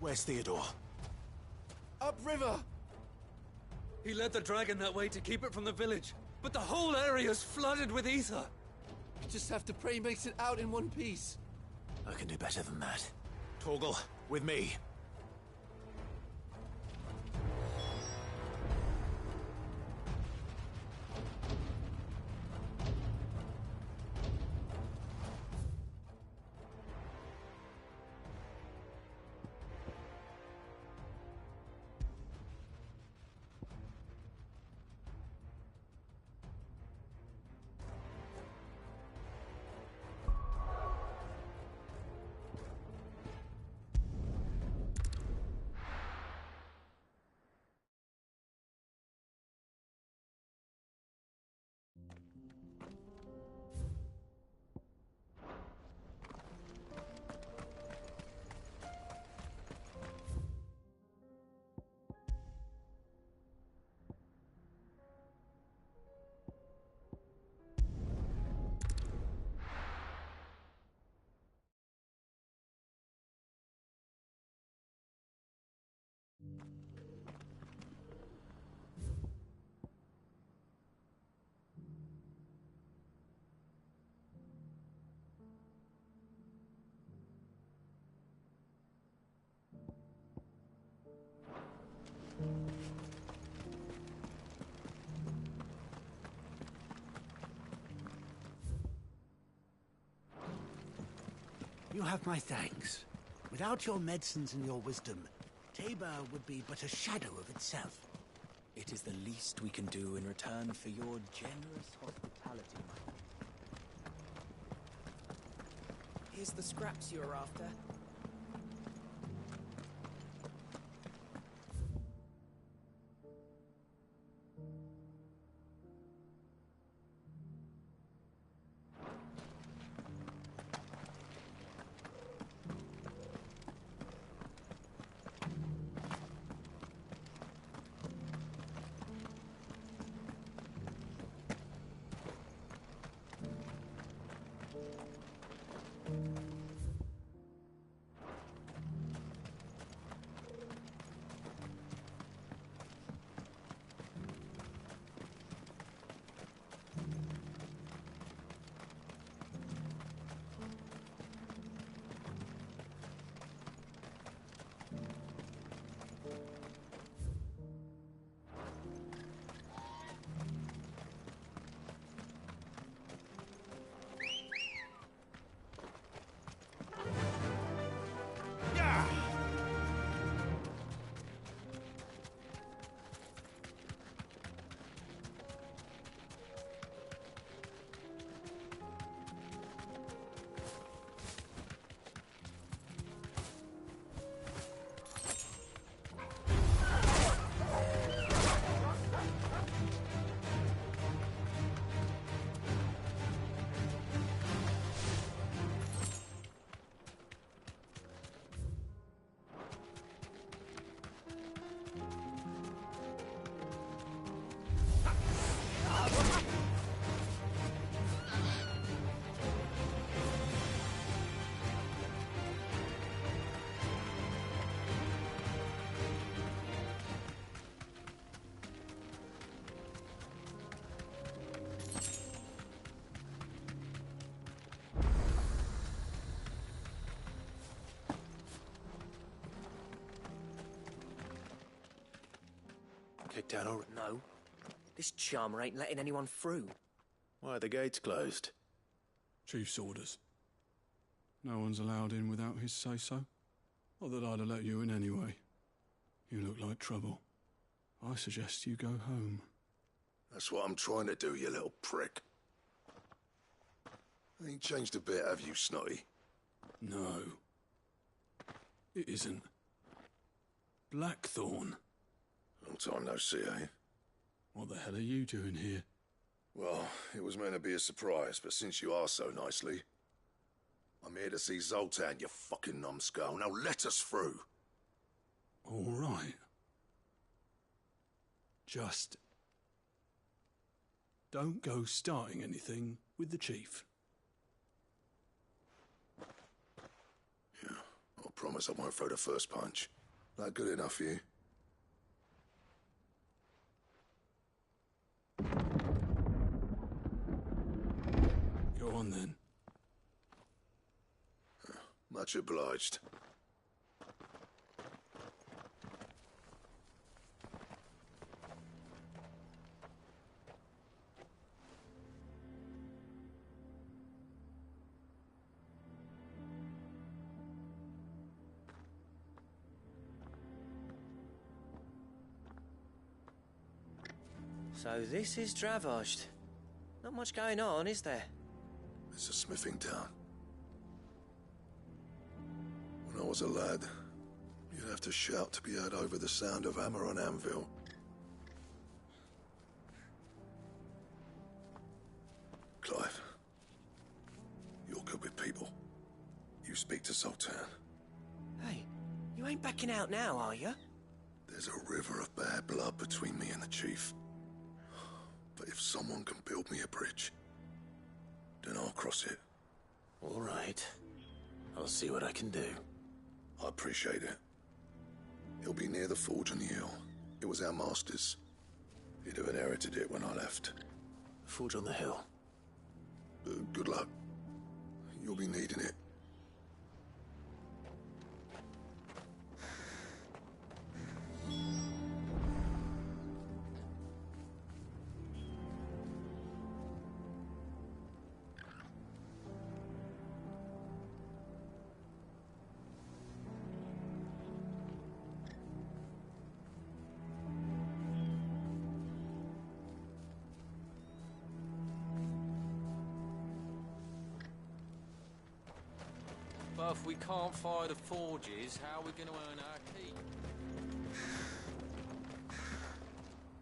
Where's Theodore? Upriver! He led the dragon that way to keep it from the village, but the whole area's flooded with ether. We just have to pray he makes it out in one piece. I can do better than that. Torgal, with me. You have my thanks. Without your medicines and your wisdom, Tabor would be but a shadow of itself. It is the least we can do in return for your generous hospitality, my... Here's the scraps you were after. Kicked out already? No. This charmer ain't letting anyone through. Why are the gates closed? Chief's orders. No one's allowed in without his say-so. Not that I'd have let you in anyway. You look like trouble. I suggest you go home. That's what I'm trying to do, you little prick. Ain't changed a bit, have you, Snotty? No. It isn't. Blackthorn. Long time no see, eh? What the hell are you doing here? Well, it was meant to be a surprise, but since you are so nicely, I'm here to see Zoltan, you fucking numbskull. Now let us through. All right. Just don't go starting anything with the chief. Yeah, I promise I won't throw the first punch. That good enough for you? Go on then. Much obliged. So this is Dravosht. Not much going on, is there? It's a smithing town. When I was a lad, you'd have to shout to be heard over the sound of hammer on anvil. Clive, you're good with people. You speak to Sultan. Hey, you ain't backing out now, are you? There's a river of bad blood between me and the chief. But if someone can build me a bridge, then I'll cross it. All right. I'll see what I can do. I appreciate it. It'll be near the forge on the hill. It was our master's. He'd have inherited it when I left. Forge on the hill. Good luck. You'll be needing it. But if we can't fire the forges, how are we going to earn our keep?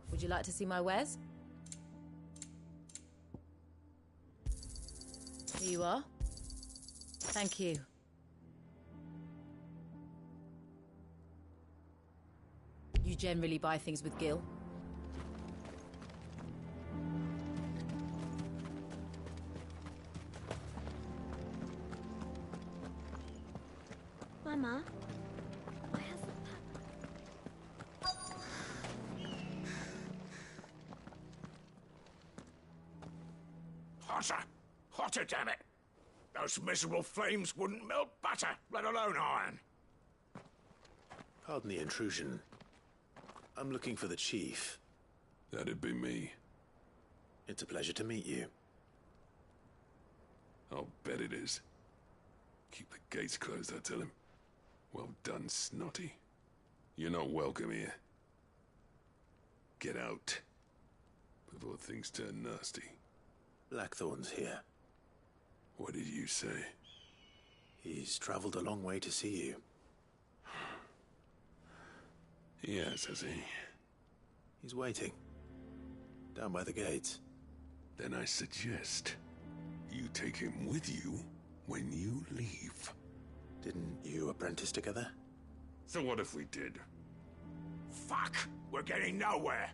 Would you like to see my wares? Here you are. Thank you. You generally buy things with Gil? Mama, Hotter! Hotter, damn it! Those miserable flames wouldn't melt butter, let alone iron. Pardon the intrusion. I'm looking for the chief. That'd be me. It's a pleasure to meet you. I'll bet it is. Keep the gates closed, I tell him. Well done, Snotty. You're not welcome here. Get out. Before things turn nasty. Blackthorn's here. What did you say? He's traveled a long way to see you. Yes, has he? He's waiting. Down by the gates. Then I suggest you take him with you when you leave. Didn't you apprentice together? So what if we did? Fuck! We're getting nowhere!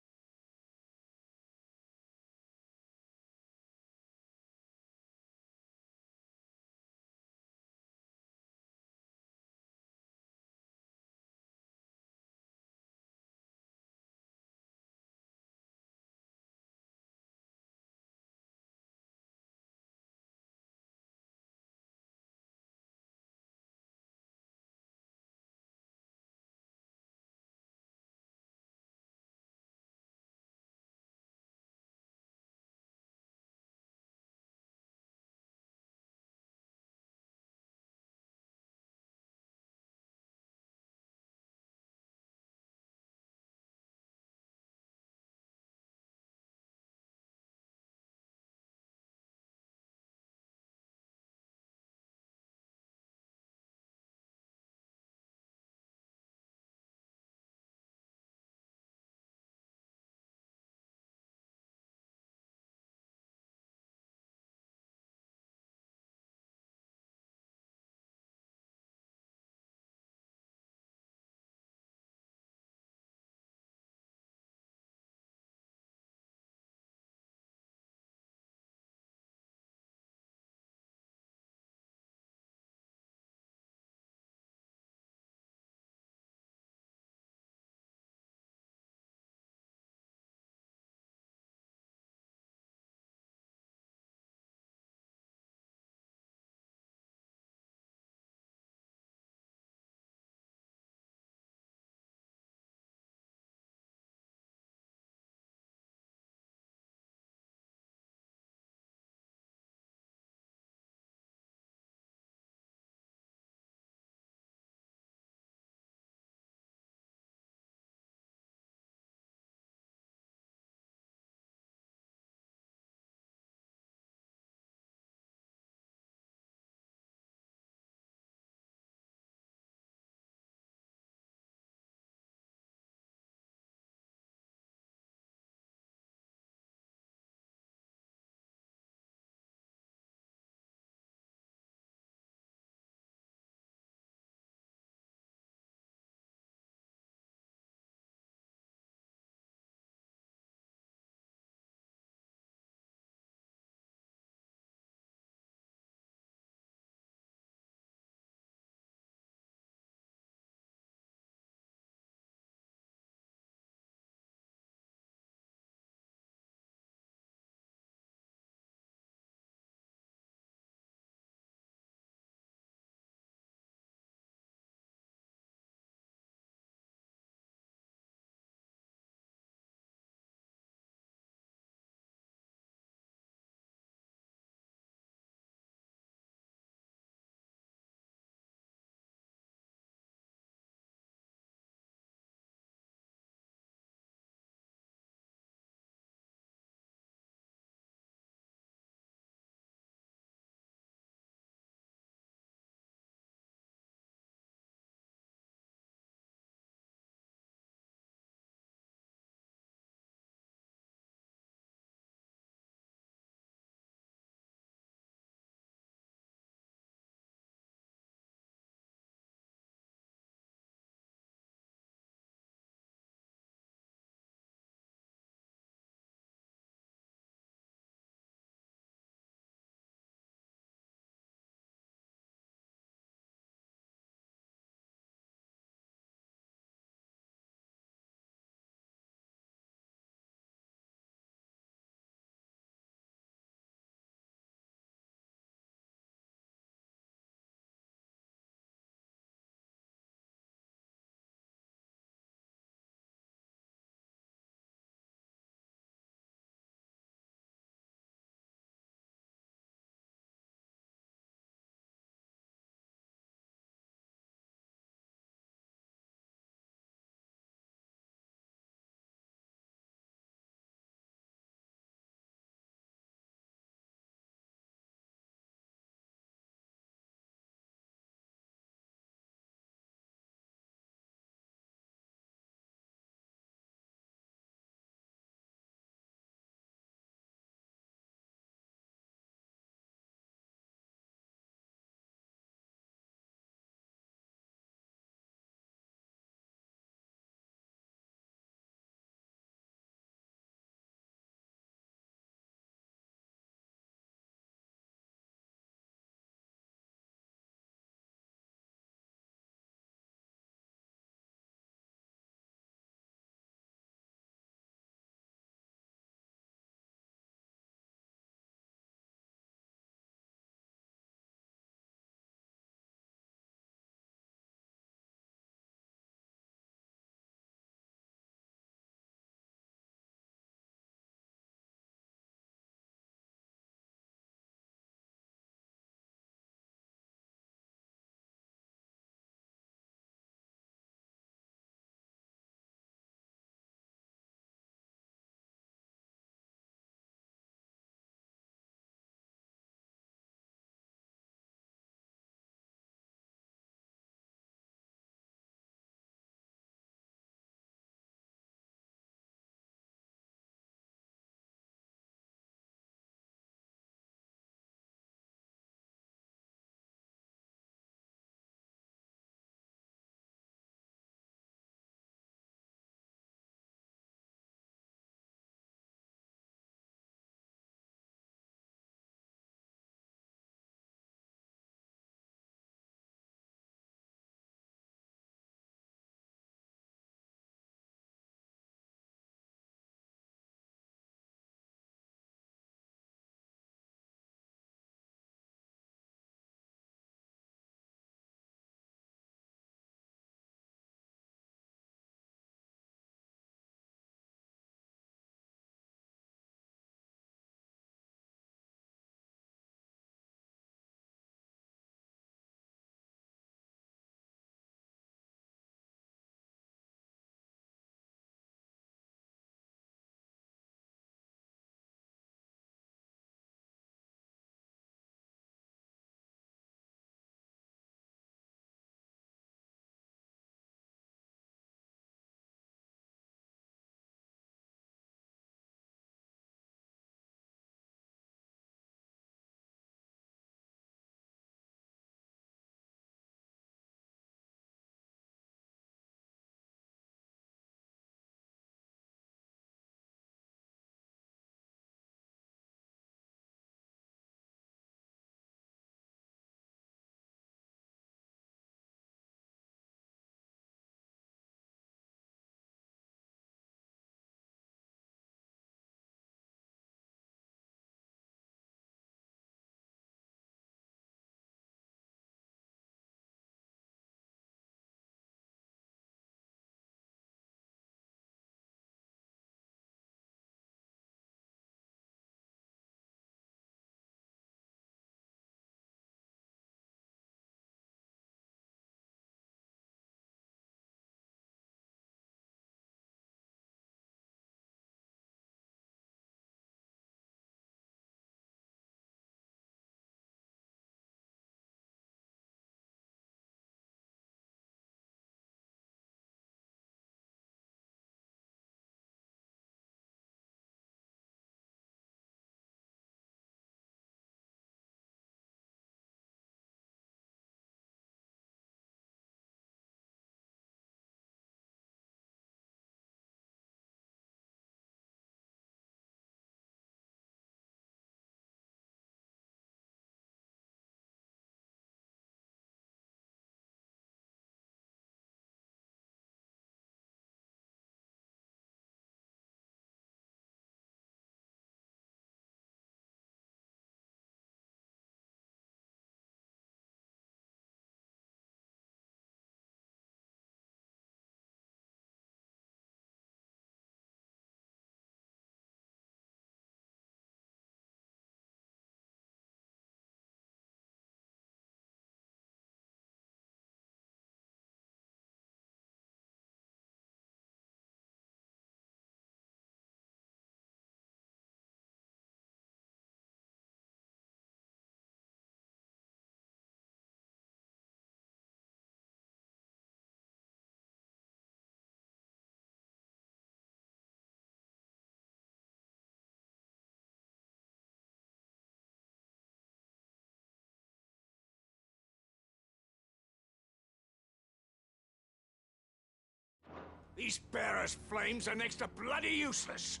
These bearers' flames are next to bloody useless.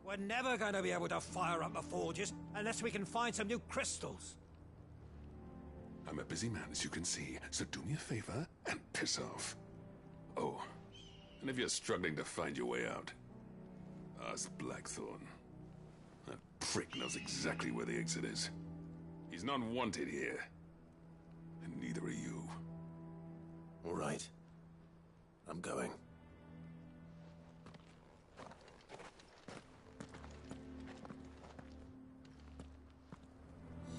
We're never going to be able to fire up the forges unless we can find some new crystals. I'm a busy man, as you can see, so do me a favor and piss off. Oh, and if you're struggling to find your way out, ask Blackthorn. That prick knows exactly where the exit is. He's not wanted here. And neither are you. All right. I'm going.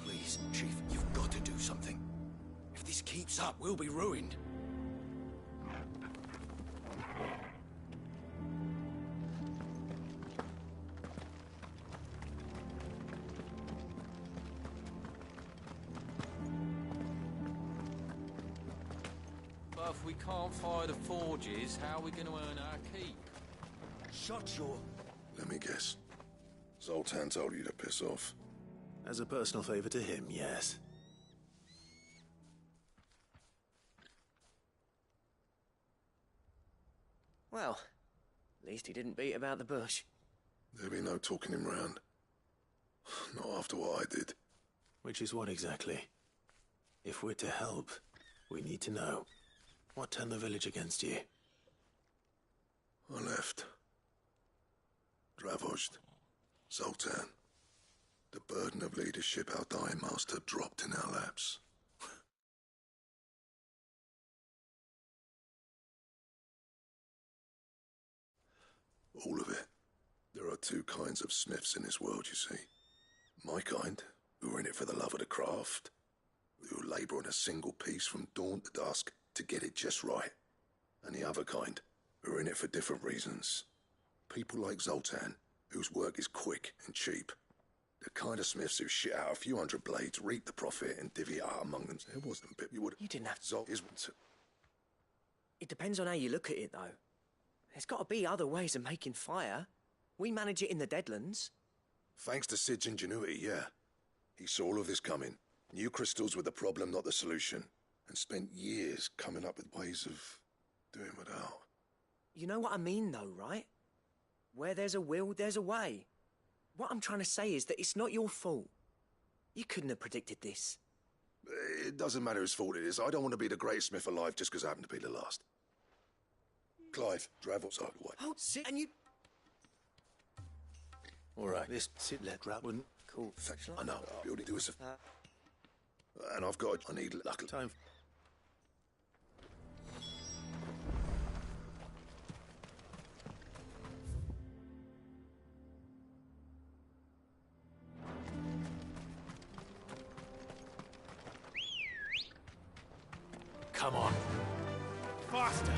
Please, Chief, you've got to do something. If this keeps up, we'll be ruined. But if we can't fire the forges, how are we going to earn our keep? Shut your... Let me guess. Zoltan told you to piss off. As a personal favor to him, yes. Well, at least he didn't beat about the bush. There'll be no talking him round. Not after what I did. Which is what exactly? If we're to help, we need to know. What turned the village against you? I left. Dravozd. Zoltan. The burden of leadership our dying master dropped in our laps. All of it. There are two kinds of smiths in this world, you see. My kind, who are in it for the love of the craft, who labour on a single piece from dawn to dusk to get it just right. And the other kind, who are in it for different reasons. People like Zoltan, whose work is quick and cheap. The kind of smiths who shit out a few hundred blades, reap the profit, and divvy it out among them. It wasn't a bit you would... You didn't have to... Zol is... It depends on how you look at it, though. There's got to be other ways of making fire. We manage it in the Deadlands. Thanks to Sid's ingenuity, yeah. He saw all of this coming. Knew crystals were the problem, not the solution. And spent years coming up with ways of doing without. You know what I mean, though, right? Where there's a will, there's a way. What I'm trying to say is that it's not your fault. You couldn't have predicted this. It doesn't matter whose fault it is. I don't want to be the greatest smith alive just because I happen to be the last. Clive, Dravozd out of the way. Oh, sit and you... All right, this sit let Dravozd wouldn't... Cool. I know. Building do us and I've got... I need luck. Time. Come on. Faster.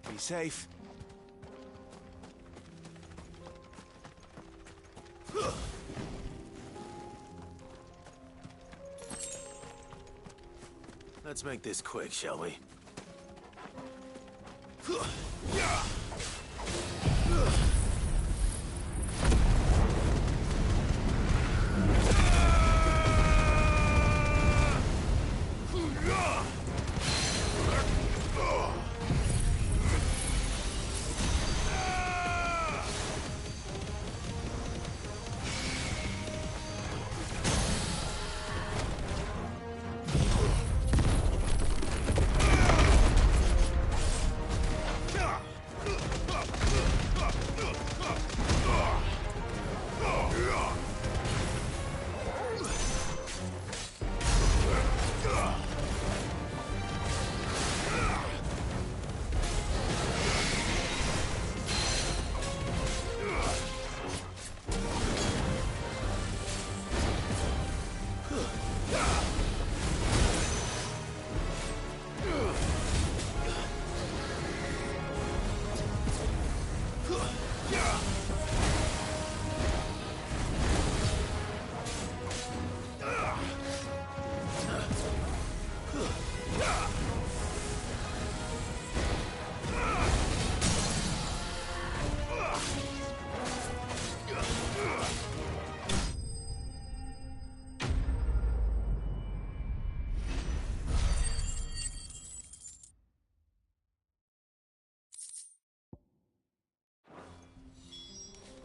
Be safe. Let's make this quick, shall we?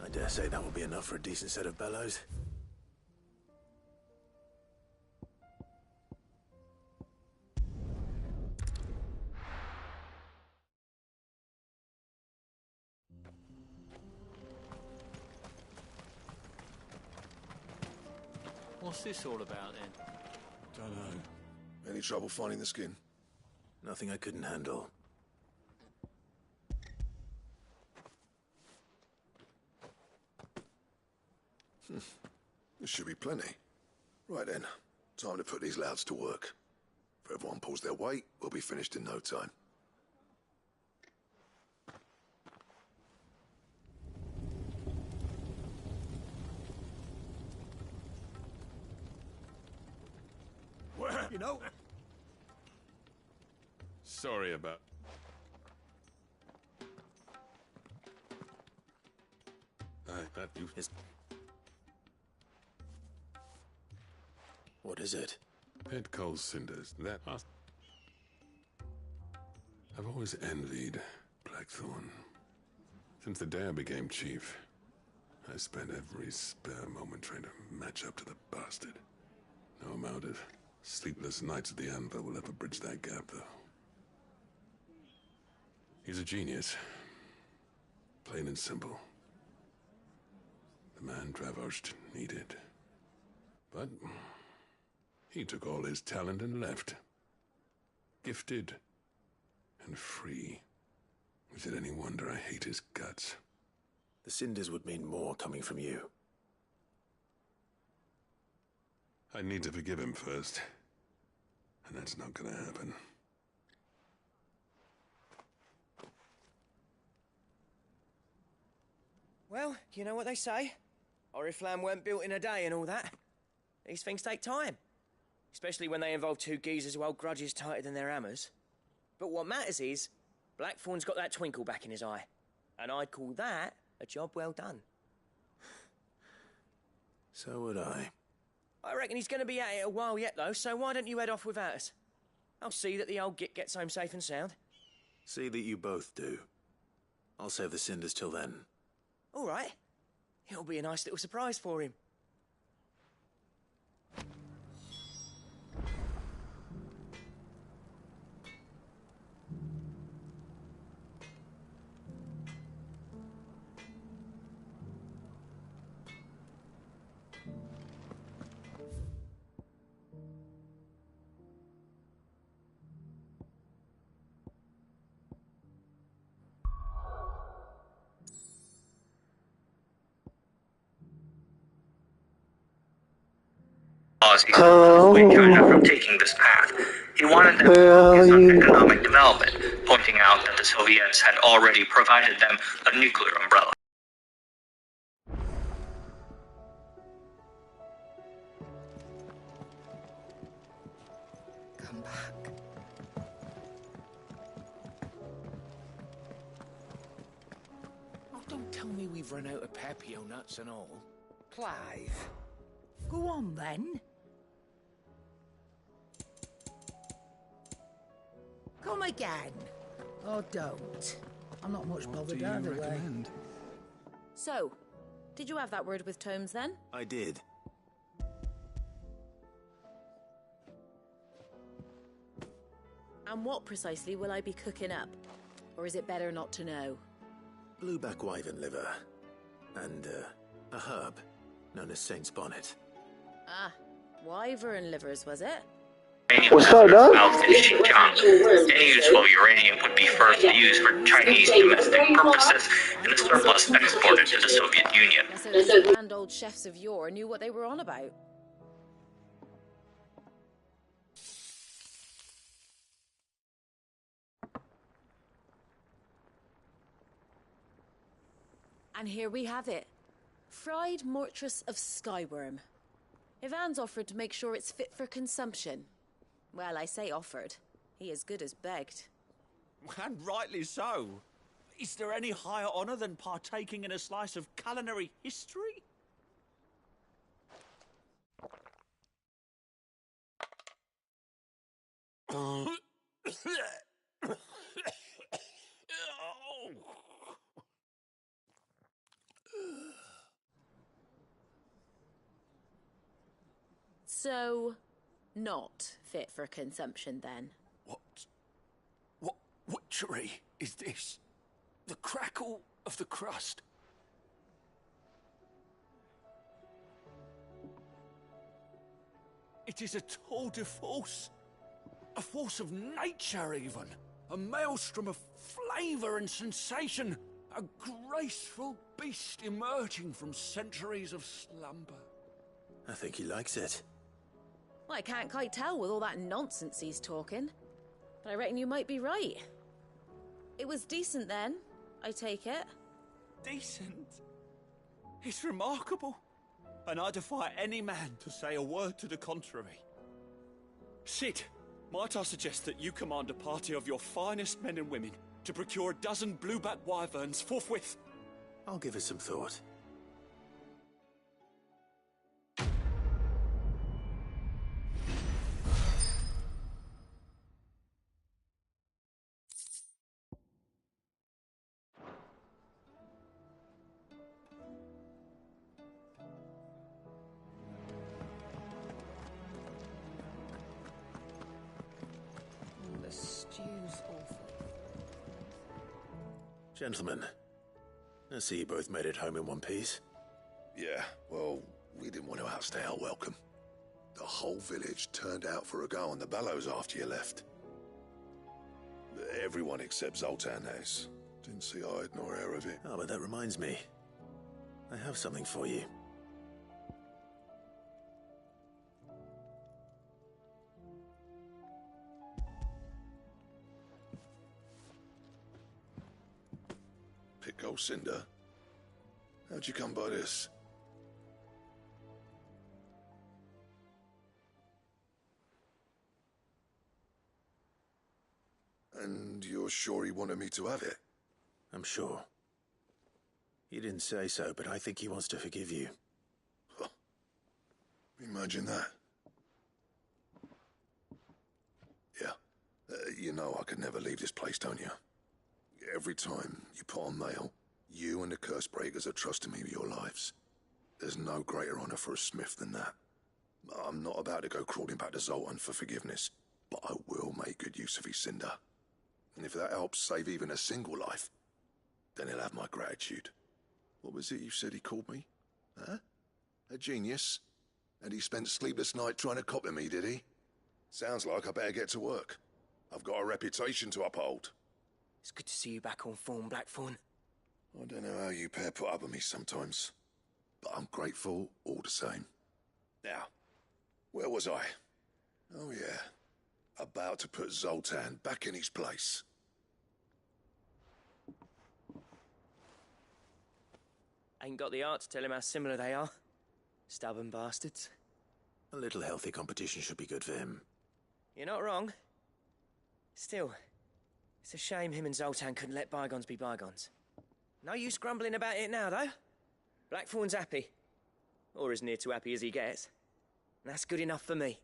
I dare say that will be enough for a decent set of bellows. What's this all about then? Don't know. Any trouble finding the skin? Nothing I couldn't handle. There should be plenty. Right then, time to put these louds to work. If everyone pulls their weight, we'll be finished in no time. You know... Sorry about... that you... What is it? Pet coal cinders. That... I've always envied Blackthorn. Since the day I became chief, I spent every spare moment trying to match up to the bastard. No amount of sleepless nights at the anvil will ever bridge that gap, though. He's a genius. Plain and simple. The man Traversed needed. But he took all his talent and left. Gifted and free. Is it any wonder I hate his guts? The cinders would mean more coming from you. I need to forgive him first. And that's not gonna happen. Well, you know what they say. Oriflamme weren't built in a day and all that. These things take time. Especially when they involve two geezers who hold grudges tighter than their hammers. But what matters is, Blackthorn's got that twinkle back in his eye. And I'd call that a job well done. So would I. I reckon he's going to be at it a while yet, though, so why don't you head off without us? I'll see that the old git gets home safe and sound. See that you both do. I'll save the cinders till then. All right. It'll be a nice little surprise for him. Avoid China from taking this path. He wanted them to focus on economic development, pointing out that the Soviets had already provided them a nuclear umbrella. Come back. Oh, don't tell me we've run out of Papio nuts and all. Clive, go on then. Come again. Or don't. I'm not much bothered either way. So, did you have that word with Tomes then? I did. And what precisely will I be cooking up? Or is it better not to know? Blueback wyvern liver. And, a herb known as Saint's Bonnet. Ah, wyvern livers, was it? What's that, Dad? In Xinjiang. Any useful uranium would be first used for Chinese domestic purposes, and the surplus exported to the Soviet Union. So those grand old chefs of yore knew what they were on about. And here we have it. Fried Mortress of Skyworm. If Anne's offered to make sure it's fit for consumption. Well, I say offered. He as good as begged. And rightly so. Is there any higher honour than partaking in a slice of culinary history? So, not fit for consumption then? What witchery is this? The crackle of the crust. It is a tour de force. A force of nature, even. A maelstrom of flavour and sensation. A graceful beast emerging from centuries of slumber. I think he likes it. Well, I can't quite tell with all that nonsense he's talking. But I reckon you might be right. It was decent then, I take it. Decent? It's remarkable. And I defy any man to say a word to the contrary. Sid, might I suggest that you command a party of your finest men and women to procure a dozen blueback wyverns forthwith? I'll give it some thought. The stew's awful. Gentlemen, I see you both made it home in one piece. Yeah, well, we didn't want to outstay our welcome. The whole village turned out for a go on the bellows after you left. Everyone except Zoltan has. Didn't see hide nor hair of it. Oh, but that reminds me. I have something for you. Pick Cinder? How'd you come by this? And you're sure he wanted me to have it? I'm sure. He didn't say so, but I think he wants to forgive you. Huh. Imagine that. Yeah. You know I could never leave this place, don't you? Every time you put on mail, you and the Cursebreakers are trusting me with your lives. There's no greater honor for a smith than that. I'm not about to go crawling back to Zoltan for forgiveness, but I will make good use of his cinder. And if that helps save even a single life, then he'll have my gratitude. What was it you said he called me? Huh? A genius? And he spent sleepless night trying to copy me, did he? Sounds like I better get to work. I've got a reputation to uphold. It's good to see you back on form, Blackthorn. I don't know how you pair put up with me sometimes, but I'm grateful all the same. Now, where was I? Oh yeah, about to put Zoltan back in his place. Ain't got the art to tell him how similar they are. Stubborn bastards. A little healthy competition should be good for him. You're not wrong. Still, it's a shame him and Zoltan couldn't let bygones be bygones. No use grumbling about it now, though. Blackthorn's happy. Or as near to happy as he gets. And that's good enough for me.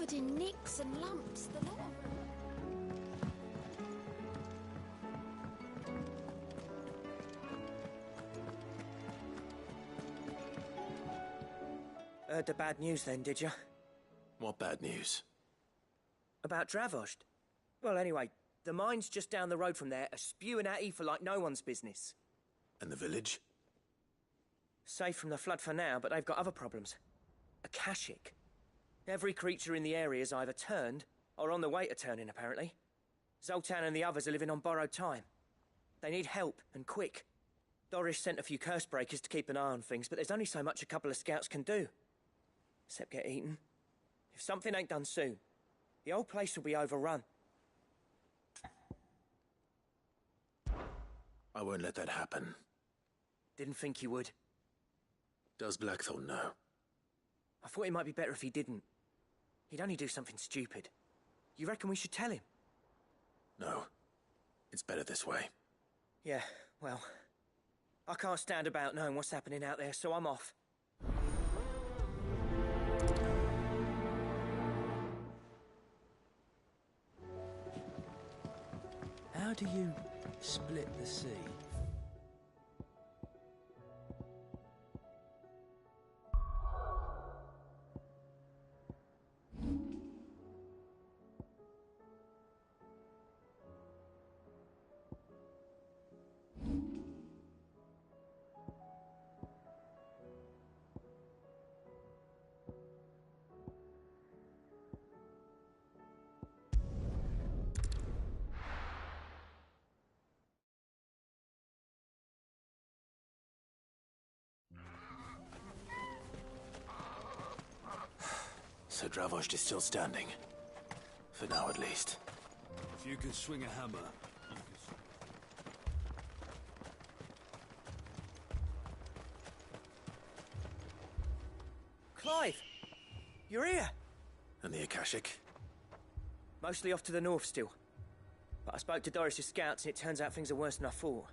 covered in nicks and lumps, the lot of them. Heard the bad news then, did you? What bad news? About Dravost. Well, anyway, the mines just down the road from there are spewing out ether like no one's business. And the village? Safe from the flood for now, but they've got other problems. Akashic. Every creature in the area is either turned, or on the way to turning, apparently. Zoltan and the others are living on borrowed time. They need help, and quick. Doris sent a few curse breakers to keep an eye on things, but there's only so much a couple of scouts can do. Except get eaten. If something ain't done soon, the whole place will be overrun. I won't let that happen. Didn't think you would. Does Blackthorn know? I thought it might be better if he didn't. He'd only do something stupid. You reckon we should tell him? No. It's better this way. Yeah, well, I can't stand about knowing what's happening out there, so I'm off. How do you split the sea? So Dravost is still standing. For now, at least. If you can swing a hammer, Clive! You're here! And the Akashic? Mostly off to the north still. But I spoke to Doris's scouts and it turns out things are worse than I thought.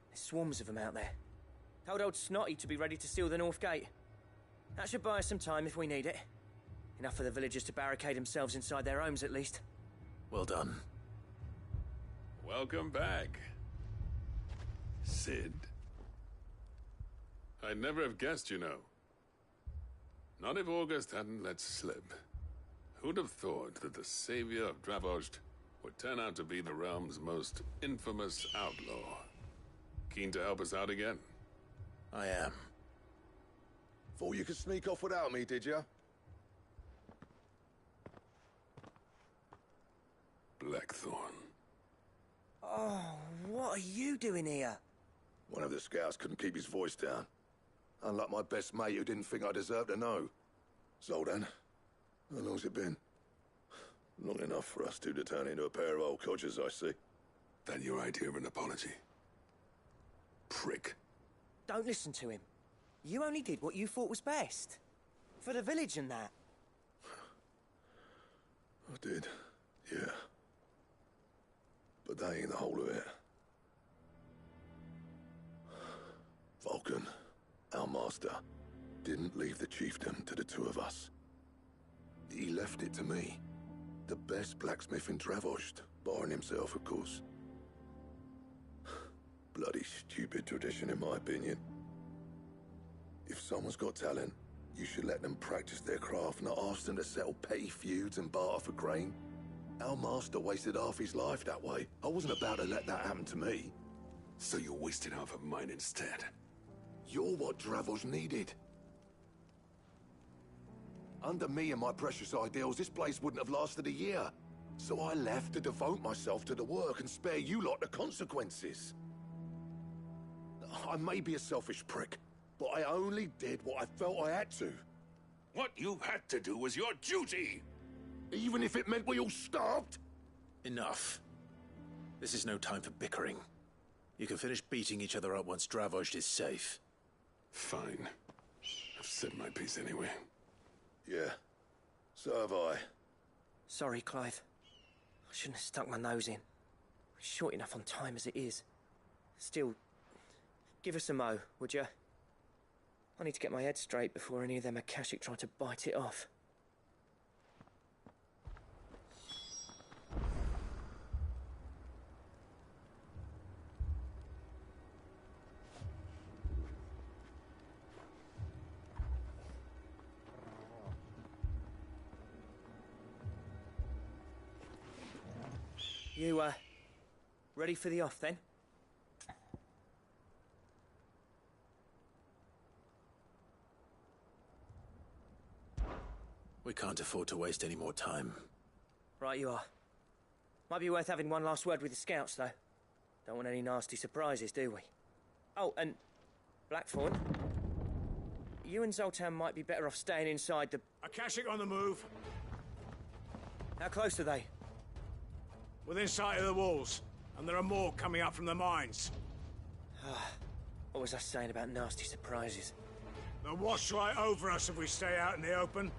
There's swarms of them out there. Told old Snotty to be ready to seal the north gate. That should buy us some time if we need it. Enough for the villagers to barricade themselves inside their homes, at least. Well done. Welcome back, Sid. I'd never have guessed, you know. Not if August hadn't let slip. Who'd have thought that the savior of Dravost would turn out to be the realm's most infamous outlaw? Keen to help us out again? I am. Thought you could sneak off without me, did you? Blackthorn. Oh, what are you doing here? One of the scouts couldn't keep his voice down. Unlike my best mate who didn't think I deserved to know. Zoltan, how long's it been? Long enough for us two to turn into a pair of old codgers, I see. That your idea of an apology? Prick. Don't listen to him. You only did what you thought was best. For the village and that. I did, yeah. But that ain't the whole of it. Vulcan, our master, didn't leave the chiefdom to the two of us. He left it to me. The best blacksmith in Dravost, barring himself, of course. Bloody stupid tradition, in my opinion. If someone's got talent, you should let them practice their craft, not ask them to settle petty feuds and barter for grain. Our master wasted half his life that way. I wasn't about to let that happen to me. So you wasted half of mine instead? You're what Dravost needed. Under me and my precious ideals, this place wouldn't have lasted a year. So I left to devote myself to the work and spare you lot the consequences. I may be a selfish prick, but I only did what I felt I had to. What you had to do was your duty! Even if it meant we all starved? Enough. This is no time for bickering. You can finish beating each other up once Dravost is safe. Fine. I've said my piece anyway. Yeah. So have I. Sorry, Clive. I shouldn't have stuck my nose in. We're short enough on time as it is. Still, give us a mo, would you? I need to get my head straight before any of them Akashic try to bite it off. You, ready for the off, then? We can't afford to waste any more time. Right you are. Might be worth having one last word with the scouts, though. Don't want any nasty surprises, do we? Oh, and Blackthorn, you and Zoltan might be better off staying inside the... Akashic on the move. How close are they? Within sight of the walls. And there are more coming up from the mines. What was I saying about nasty surprises? They'll wash right over us if we stay out in the open.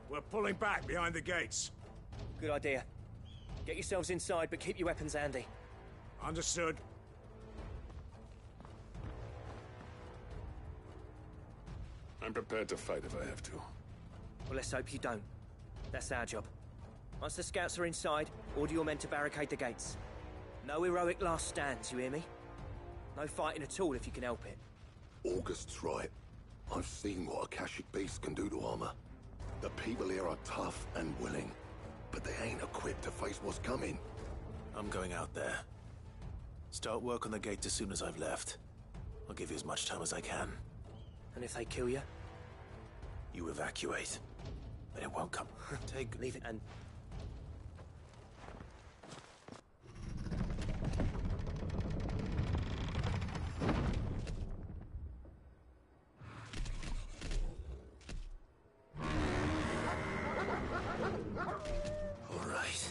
We're pulling back behind the gates. Good idea. Get yourselves inside, but keep your weapons handy. Understood. I'm prepared to fight if I have to. Well, let's hope you don't. That's our job. Once the scouts are inside, order your men to barricade the gates. No heroic last stands, you hear me? No fighting at all if you can help it. August's right. I've seen what Akashic beasts can do to armor. The people here are tough and willing, but they ain't equipped to face what's coming. I'm going out there. Start work on the gate as soon as I've left. I'll give you as much time as I can. And if they kill you? You evacuate. But it won't come. Leave it and... All right.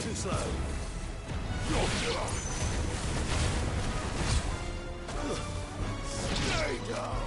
Too slow. Stay down!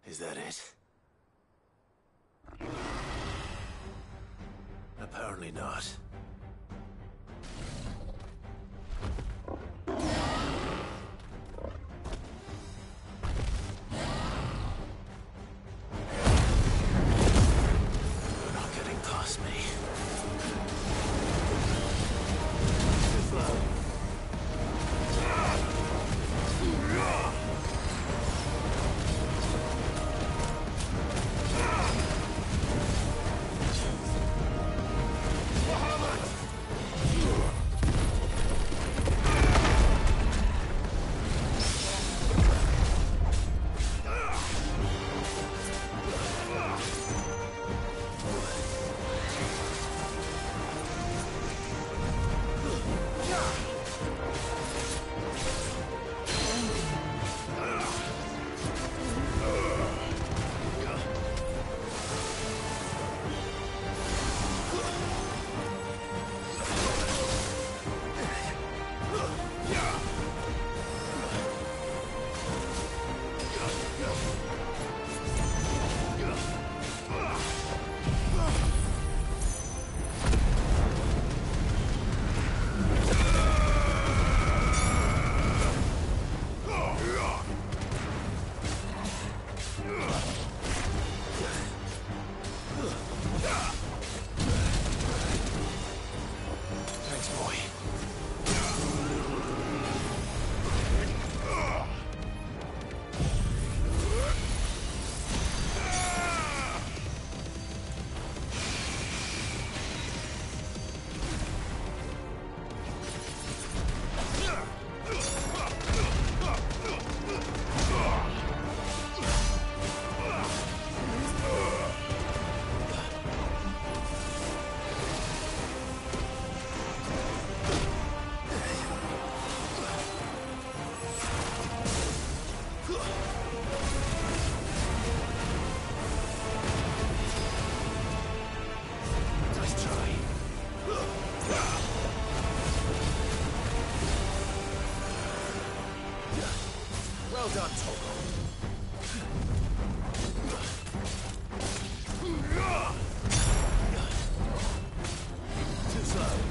Is that it? Apparently not. You're not getting past me. Well done, Toggle. Too slow.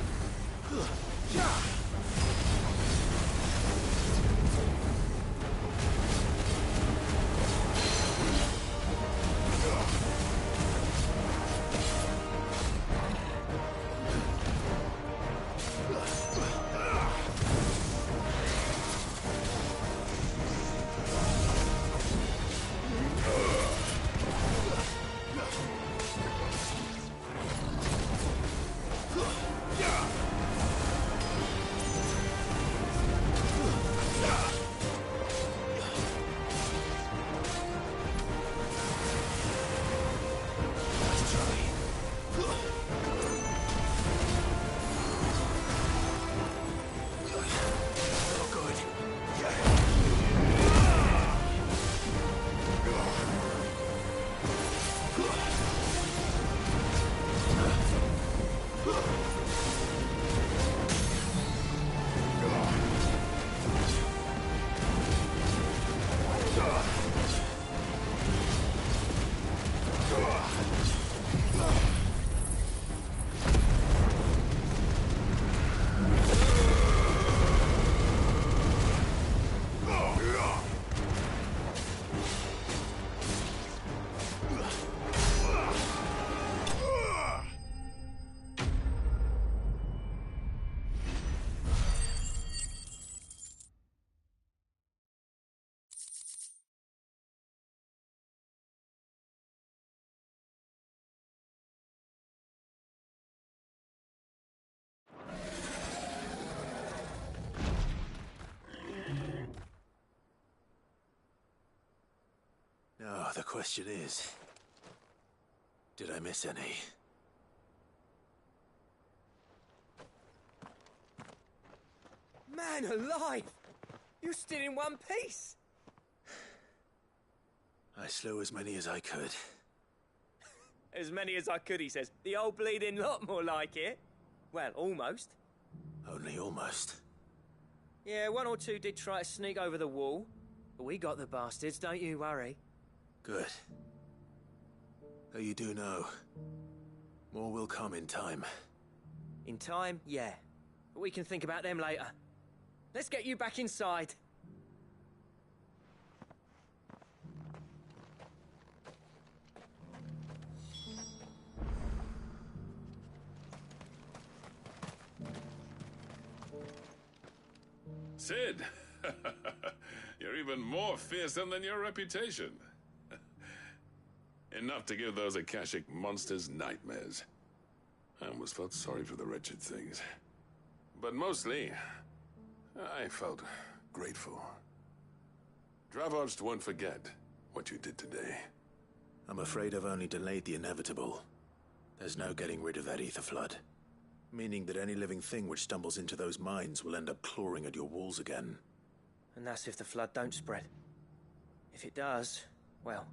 Now, the question is, did I miss any? Man alive! You're still in one piece! I slew as many as I could. As many as I could, he says. The old bleeding lot, more like it. Well, almost. Only almost. Yeah, one or two did try to sneak over the wall. But we got the bastards, don't you worry. Good. Though you do know, more will come in time. In time, yeah. But we can think about them later. Let's get you back inside. Sid! You're even more fearsome than your reputation. Enough to give those Akashic monsters nightmares. I almost felt sorry for the wretched things. But mostly, I felt grateful. Dravost won't forget what you did today. I'm afraid I've only delayed the inevitable. There's no getting rid of that ether flood. Meaning that any living thing which stumbles into those mines will end up clawing at your walls again. And that's if the flood don't spread. If it does, well,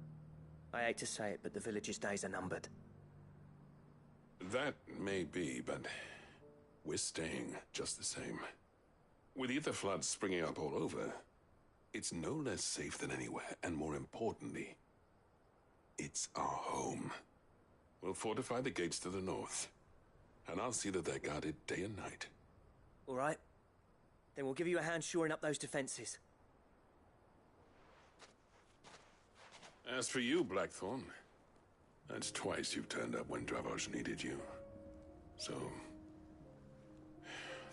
I hate to say it, but the village's days are numbered. That may be, but we're staying just the same. With ether floods springing up all over, it's no less safe than anywhere, and more importantly, it's our home. We'll fortify the gates to the north, and I'll see that they're guarded day and night. All right. Then we'll give you a hand shoring up those defenses. As for you, Blackthorn, that's twice you've turned up when Dravosh needed you. So,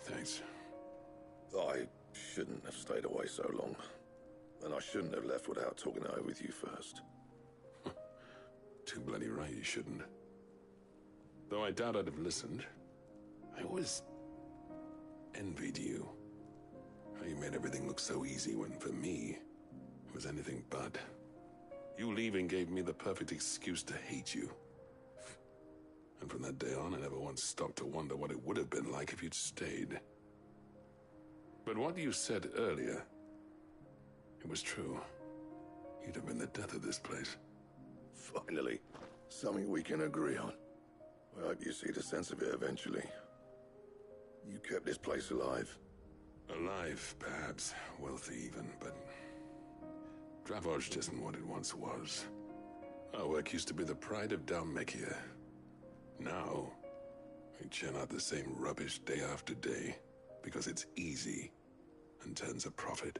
thanks. I shouldn't have stayed away so long. And I shouldn't have left without talking it over with you first. Too bloody right you shouldn't. Though I doubt I'd have listened. I always envied you. How you made everything look so easy when, for me, it was anything but. You leaving gave me the perfect excuse to hate you. And from that day on, I never once stopped to wonder what it would have been like if you'd stayed. But what you said earlier, it was true. You'd have been the death of this place. Finally, something we can agree on. I hope you see the sense of it eventually. You kept this place alive. Alive, perhaps. Wealthy even, but Dravosh isn't what it once was. Our work used to be the pride of Dalmekia. Now, we churn out the same rubbish day after day because it's easy and turns a profit.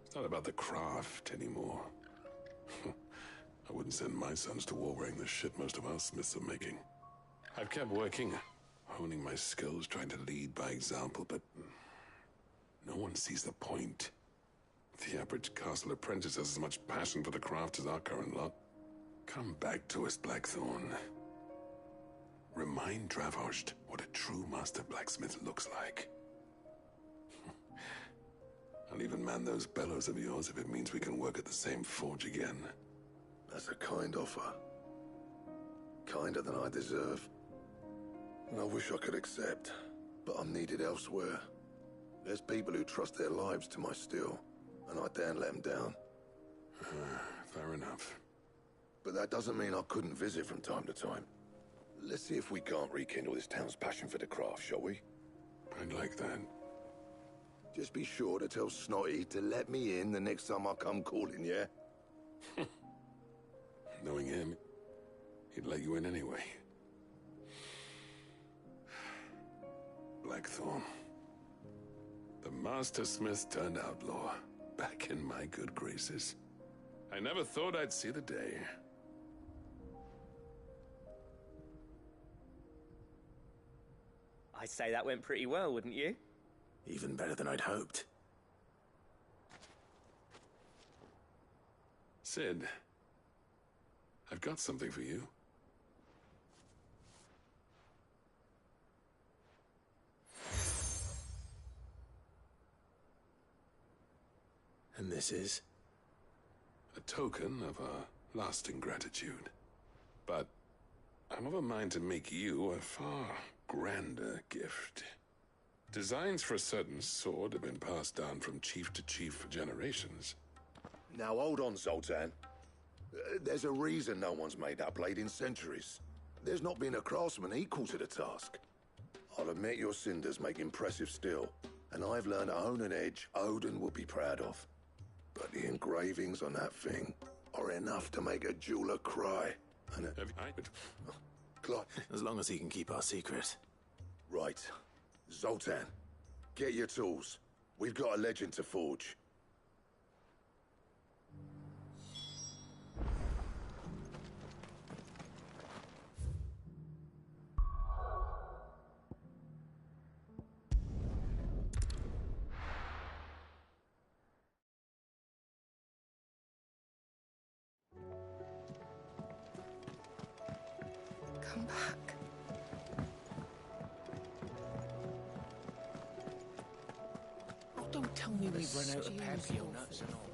It's not about the craft anymore. I wouldn't send my sons to war wearing the shit most of our smiths are making. I've kept working, honing my skills, trying to lead by example, but no one sees the point. The average castle apprentice has as much passion for the craft as our current lot. Come back to us, Blackthorn. Remind Dravosh what a true master blacksmith looks like. I'll even man those bellows of yours if it means we can work at the same forge again. That's a kind offer. Kinder than I deserve. And I wish I could accept, but I'm needed elsewhere. There's people who trust their lives to my steel, and I daren't let them down. Fair enough. But that doesn't mean I couldn't visit from time to time. Let's see if we can't rekindle this town's passion for the craft, shall we? I'd like that. Just be sure to tell Snotty to let me in the next time I come calling, yeah? Knowing him, he'd let you in anyway. Blackthorn. The Master Smith turned outlaw, back in my good graces. I never thought I'd see the day. I'd say that went pretty well, wouldn't you? Even better than I'd hoped. Sid, I've got something for you. And this is? A token of a lasting gratitude. But I'm of a mind to make you a far grander gift. Designs for a certain sword have been passed down from chief to chief for generations. Now hold on, Zoltan. There's a reason no one's made that blade in centuries. There's not been a craftsman equal to the task. I'll admit your cinders make impressive steel, and I've learned to own an edge Odin will be proud of. But the engravings on that thing are enough to make a jeweler cry. And as long as he can keep our secret. Right. Zoltan, get your tools. We've got a legend to forge. Come back. Oh, don't tell me we've run out of papio nuts and all.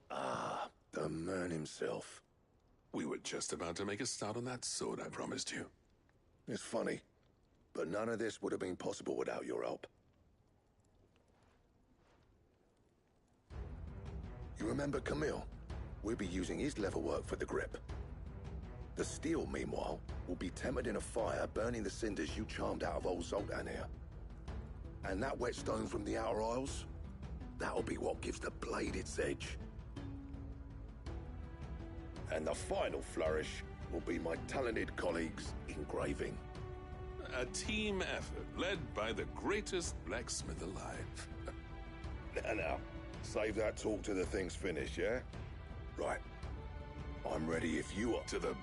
Ah, the man himself. We were just about to make a start on that sword I promised you. It's funny, but none of this would have been possible without your help. You remember Camille? We'll be using his leatherwork for the grip. The steel, meanwhile, will be tempered in a fire, burning the cinders you charmed out of old Zoltan here. And that whetstone from the Outer Isles, that'll be what gives the blade its edge. And the final flourish will be my talented colleagues' engraving. A team effort led by the greatest blacksmith alive. Now, save that talk till the thing's finished, yeah? Right. I'm ready if you are. To the...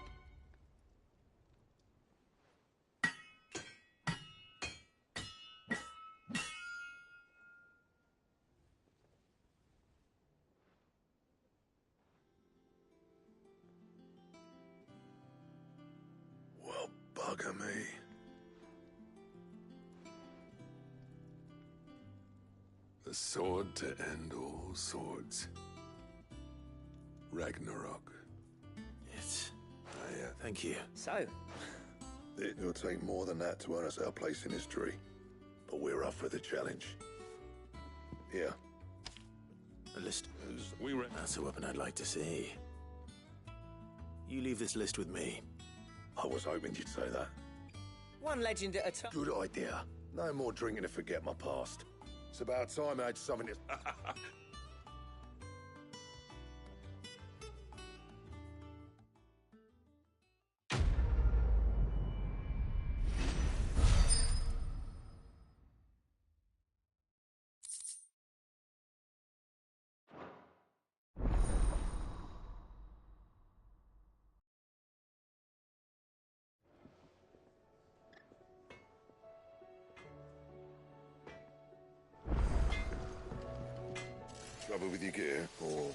Well, bugger me. The sword to end all swords. Ragnarok. Yes. Thank you. So? It'll take more than that to earn us our place in history. But we're up for the challenge. Here. A list. That's a weapon I'd like to see. You leave this list with me. I was hoping you'd say that. One legend at a time. Good idea. No more drinking to forget my past. It's about time I had something to... Trouble with your gear, or...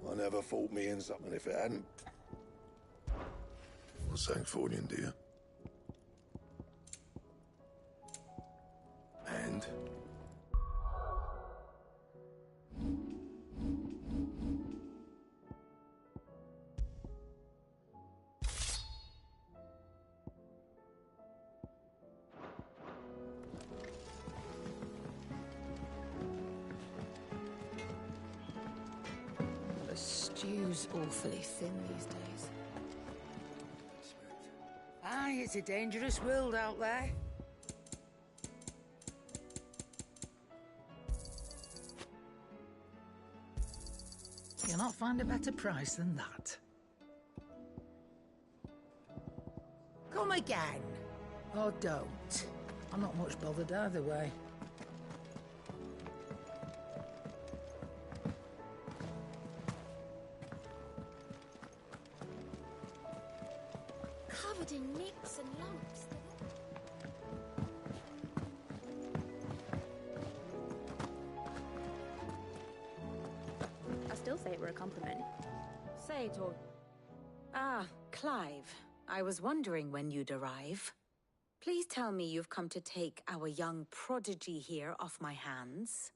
I never thought me in something if it hadn't. Well, Sancfordian, dear. And? The stew's awfully thin these days. Aye, it's a dangerous world out there. You'll not find a better price than that. Come again. Or don't. I'm not much bothered either way. Covered in nicks and lumps. I still say it were a compliment. Say it all. Ah, Clive. I was wondering when you'd arrive. Please tell me you've come to take our young prodigy here off my hands.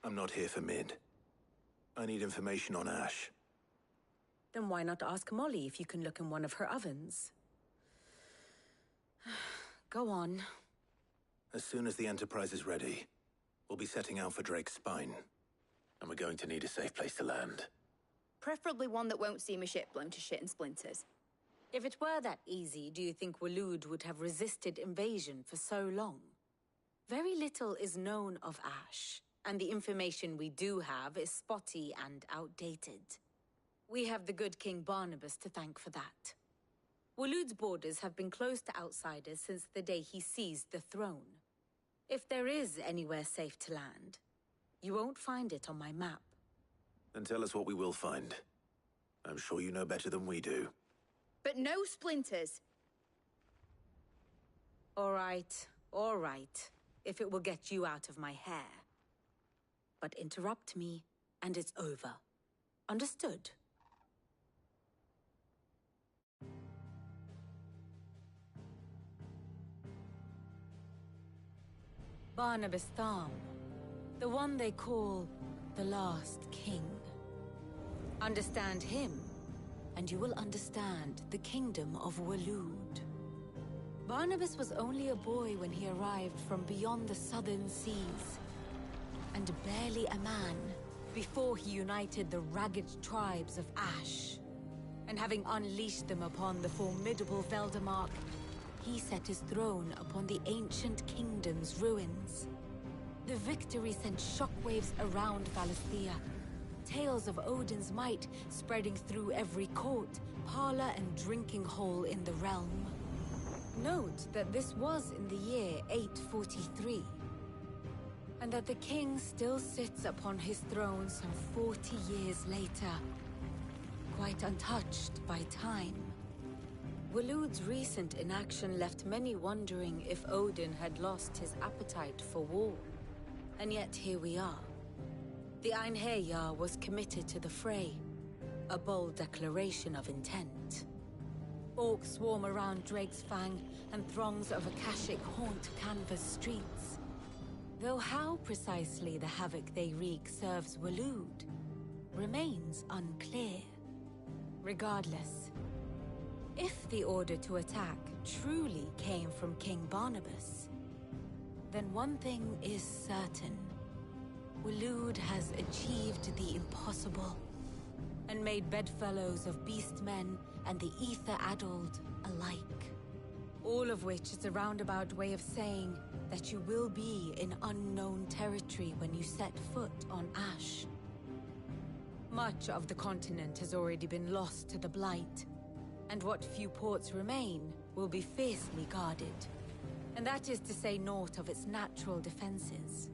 I'm not here for Mid. I need information on Ash. Then why not ask Molly if you can look in one of her ovens? Go on. As soon as the Enterprise is ready, we'll be setting out for Drake's Spine. And we're going to need a safe place to land. Preferably one that won't see my ship blown to shit and splinters. If it were that easy, do you think Waloed would have resisted invasion for so long? Very little is known of Ash, and the information we do have is spotty and outdated. We have the good King Barnabas to thank for that. Waloed's borders have been closed to outsiders since the day he seized the throne. If there is anywhere safe to land, you won't find it on my map. Then tell us what we will find. I'm sure you know better than we do. But no splinters. All right, if it will get you out of my hair. But interrupt me, and it's over. Understood? Barnabas Tham, the one they call the Last King. Understand him, and you will understand the kingdom of Waloed. Barnabas was only a boy when he arrived from beyond the southern seas, and barely a man before he united the ragged tribes of Ash. And having unleashed them upon the formidable Veldamark, he set his throne upon the ancient kingdom's ruins. The victory sent shockwaves around Valisthea, tales of Odin's might spreading through every court, parlor, and drinking hole in the realm. Note that this was in the year 843, and that the king still sits upon his throne some 40 years later, quite untouched by time. Waloed's recent inaction left many wondering if Odin had lost his appetite for war. And yet here we are. The Einherjar was committed to the fray, a bold declaration of intent. Orcs swarm around Drake's Fang, and throngs of Akashic haunt Canvas streets. Though how precisely the havoc they wreak serves Waloed remains unclear. Regardless, if the order to attack truly came from King Barnabas, then one thing is certain. Waloed has achieved the impossible, and made bedfellows of beastmen and the ether-addled alike. All of which is a roundabout way of saying that you will be in unknown territory when you set foot on Ash. Much of the continent has already been lost to the Blight, and what few ports remain will be fiercely guarded. And that is to say naught of its natural defenses.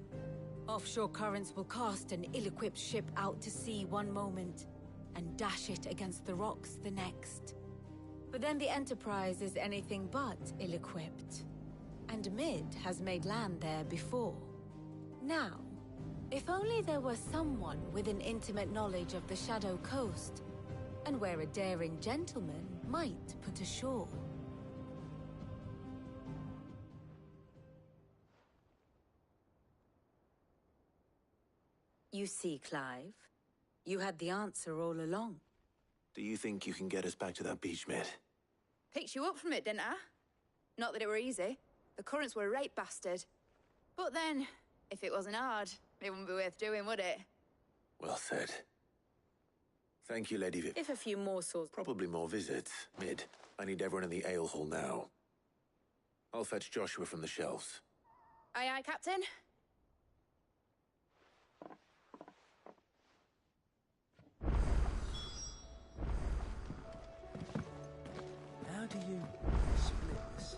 Offshore currents will cast an ill-equipped ship out to sea one moment, and dash it against the rocks the next. But then the Enterprise is anything but ill-equipped. And Mid has made land there before. Now, if only there were someone with an intimate knowledge of the Shadow Coast, and where a daring gentleman might put ashore. You see, Clive, you had the answer all along. Do you think you can get us back to that beach, Mid? Picked you up from it, didn't I? Not that it were easy. The currents were a right bastard. But then, if it wasn't hard, it wouldn't be worth doing, would it? Well said. Thank you, Lady Viv. If a few morsels... Probably more visits. Mid, I need everyone in the ale hall now. I'll fetch Joshua from the shelves. Aye, aye, Captain. How do you split the sea?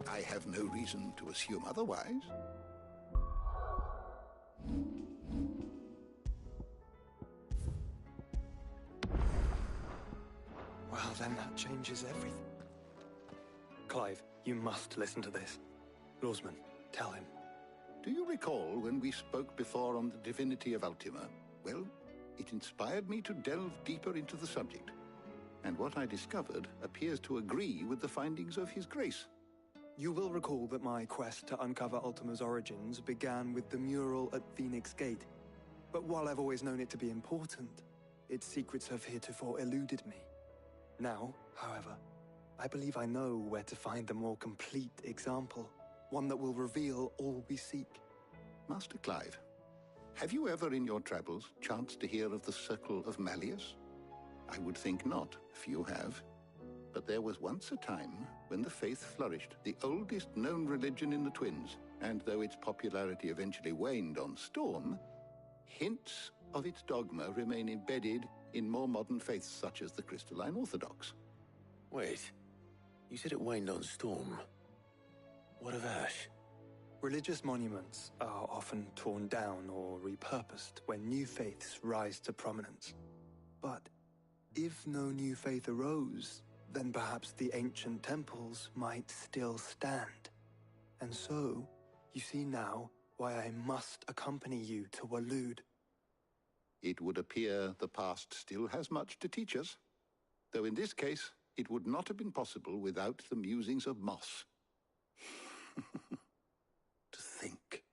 I have no reason to assume otherwise. Well, then that changes everything. Clive, you must listen to this. Lawsman, tell him. Do you recall when we spoke before on the divinity of Ultima? Well, it inspired me to delve deeper into the subject. And what I discovered appears to agree with the findings of His Grace. You will recall that my quest to uncover Ultima's origins began with the mural at Phoenix Gate. But while I've always known it to be important, its secrets have heretofore eluded me. Now, however, I believe I know where to find the more complete example, one that will reveal all we seek. Master Clive, have you ever in your travels chanced to hear of the Circle of Malleus? I would think not, if you have. But there was once a time when the faith flourished, the oldest known religion in the Twins, and though its popularity eventually waned on Storm, hints of its dogma remain embedded in more modern faiths such as the Crystalline Orthodox. Wait, you said it waned on Storm. What of Ash? Religious monuments are often torn down or repurposed when new faiths rise to prominence. But if no new faith arose, then perhaps the ancient temples might still stand. And so, you see now why I must accompany you to Waloed. It would appear the past still has much to teach us, though in this case, it would not have been possible without the musings of Moss. To think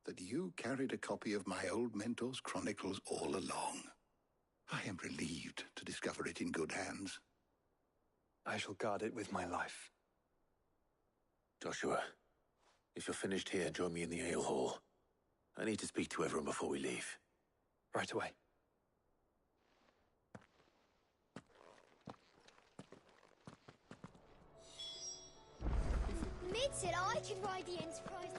that you carried a copy of my old mentor's chronicles all along. I am relieved to discover it in good hands. I shall guard it with my life. Joshua, if you're finished here, join me in the ale hall. I need to speak to everyone before we leave. Right away. Mid said I could ride the Enterprise.